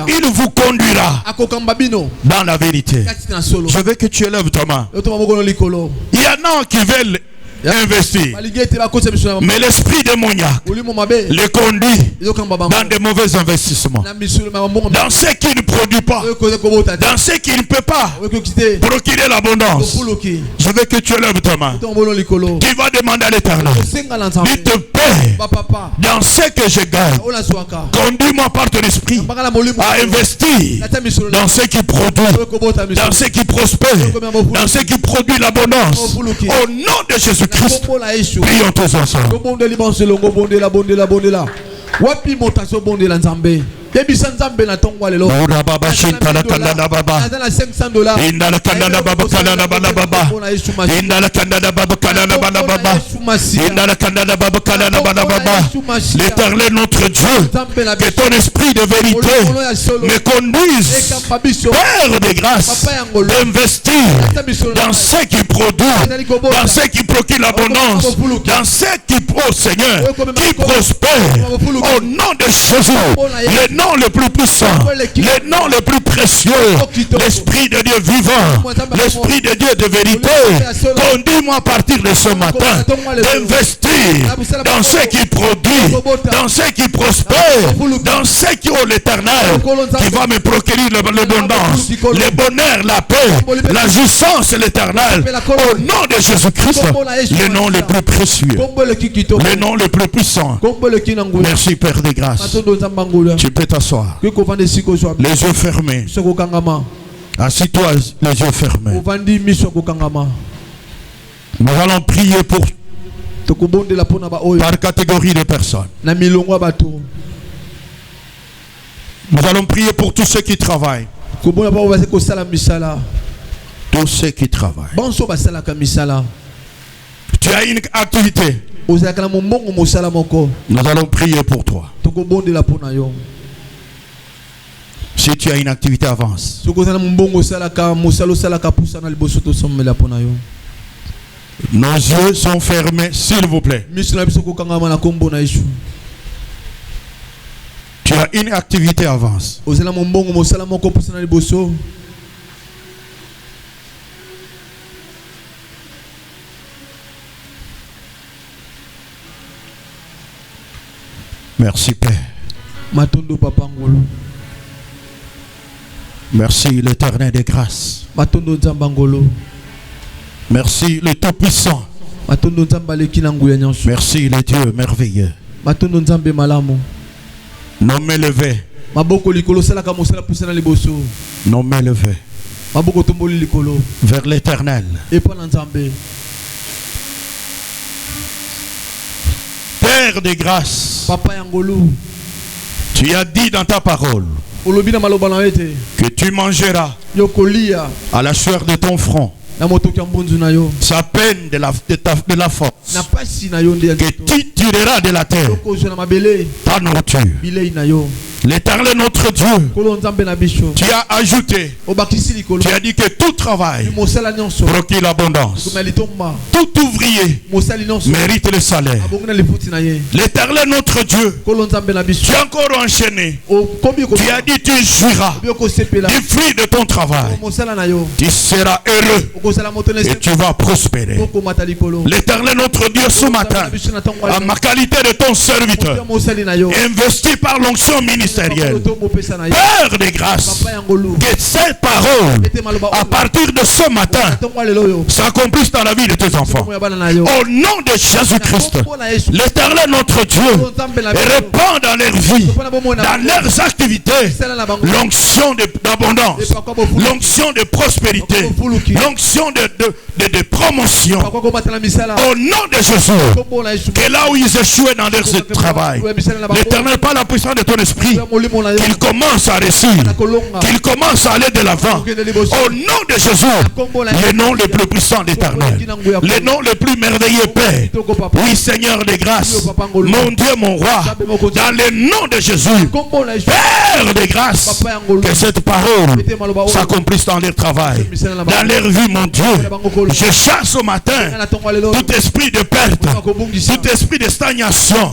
il vous conduira dans la vérité. Je veux que tu élèves ta main. Il y en a qui veulent investir, mais l'esprit démoniaque les conduit dans de mauvais investissements, dans ce qui ne produit pas, dans ce qui ne peut pas procurer l'abondance. Je veux que tu élèves ta main. Tu vas demander à l'Éternel, il te paie dans ce que je gagne. Conduis-moi par ton esprit à investir dans ce qui produit, dans ce qui prospère, dans ce qui produit l'abondance. Au nom de Jésus-Christ, prions tous ensemble. Yebisa nzambe na tongwa lelo. Ora baba shinta la kandana baba. Azana $500. Inda la kandana baba kandana baba. Inda la kandana baba kandana baba. Inda la kandana baba kandana baba. L'Éternel notre Dieu, que ton esprit de vérité me conduise, Père de grâce, d'investir dans ce qui produit, dans ce qui procure l'abondance, dans ce qui, oh Seigneur, qui prospère. Au nom de Jésus, le nom le plus puissant, le nom le plus précieux, l'Esprit de Dieu vivant, l'Esprit de Dieu de vérité, conduis-moi à partir de ce matin d'investir dans ce qui produit, dans ce qui prospère, dans ce qui est l'Éternel, qui va me procurer l'abondance, le bonheur, la paix, la jouissance, l'Éternel. Au nom de Jésus-Christ, le nom le plus précieux, le nom le plus puissant. Merci Père de grâce. Tu peux t'asseoir. Les yeux fermés. Assis-toi, les yeux fermés. Nous allons prier par catégorie de personnes. Nous allons prier pour tous ceux qui travaillent. Tous ceux qui travaillent. Tu as une activité. Nous allons prier pour toi. Si tu as une activité, avance. Nos yeux sont fermés, s'il vous plaît. Tu as une activité, avance. Merci Père. Merci l'Éternel des grâces. Merci le Tout-Puissant. Merci le Dieu merveilleux. Nos mains levées. Nos mains levées. vers l'Éternel. Père de grâce, tu as dit dans ta parole que tu mangeras à la sueur de ton front sa peine de la force, que tu tireras de la terre ta nourriture. L'Éternel notre Dieu, tu as ajouté, tu as dit que tout travail procure l'abondance. Tout ouvrier mérite le salaire. L'Éternel notre Dieu, tu as encore enchaîné. Tu as dit tu jouiras du fruit de ton travail. Tu seras heureux et tu vas prospérer. L'Éternel notre Dieu, ce matin, à ma qualité de ton serviteur, investi par l'onction ministérielle, Père de grâce, que cette parole, à partir de ce matin, s'accomplisse dans la vie de tes enfants. Au nom de Jésus-Christ, l'Éternel notre Dieu répand dans leur vie, dans leurs activités, l'onction d'abondance, l'onction de prospérité, l'onction de promotion. Au nom de Jésus, que là où ils échouent dans leur travail, l'Éternel, par la puissance de ton esprit, qu'il commence à réussir, qu'il commence à aller de l'avant. Au nom de Jésus, le nom le plus puissant d'Éternel, le nom le plus merveilleux Père. Oui, Seigneur de grâce, mon Dieu, mon roi, dans le nom de Jésus, Père de grâce, que cette parole s'accomplisse dans leur travail, dans leur vie, mon Dieu. Je chasse au matin tout esprit de perte, tout esprit de stagnation,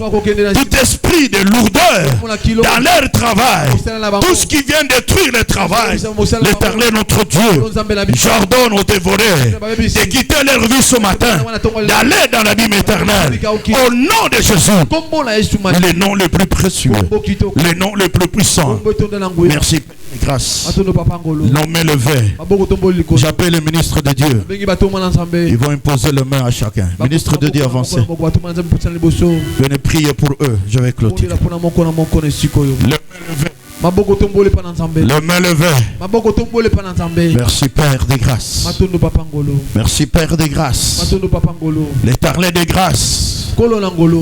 tout esprit de lourdeur dans leur travail, tout ce qui vient détruire le travail. L'Éternel notre Dieu, j'ordonne aux dévoreurs de quitter leur vie ce matin, d'aller dans l'abîme éternel. Au nom de Jésus, le nom le plus précieux, le nom le plus puissant. Merci, grâce. Nos mains levées. J'appelle le ministre de Dieu. Ils vont imposer les mains à chacun. Ministre de Dieu, avancez. Venez prier pour eux. Je vais clôturer. Les mains levées. Merci Père de grâce. Merci Père de grâce. L'Éternel de grâce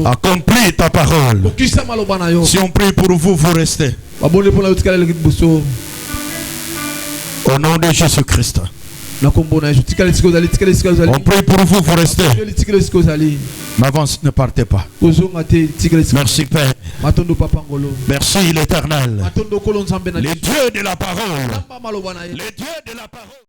accomplit ta parole. Si on prie pour vous, vous restez. Au nom de Jésus-Christ. On prie pour vous, vous restez. M'avance, ne partez pas. Merci Père. Merci l'Éternel. Les dieux de la parole. Les dieux de la parole.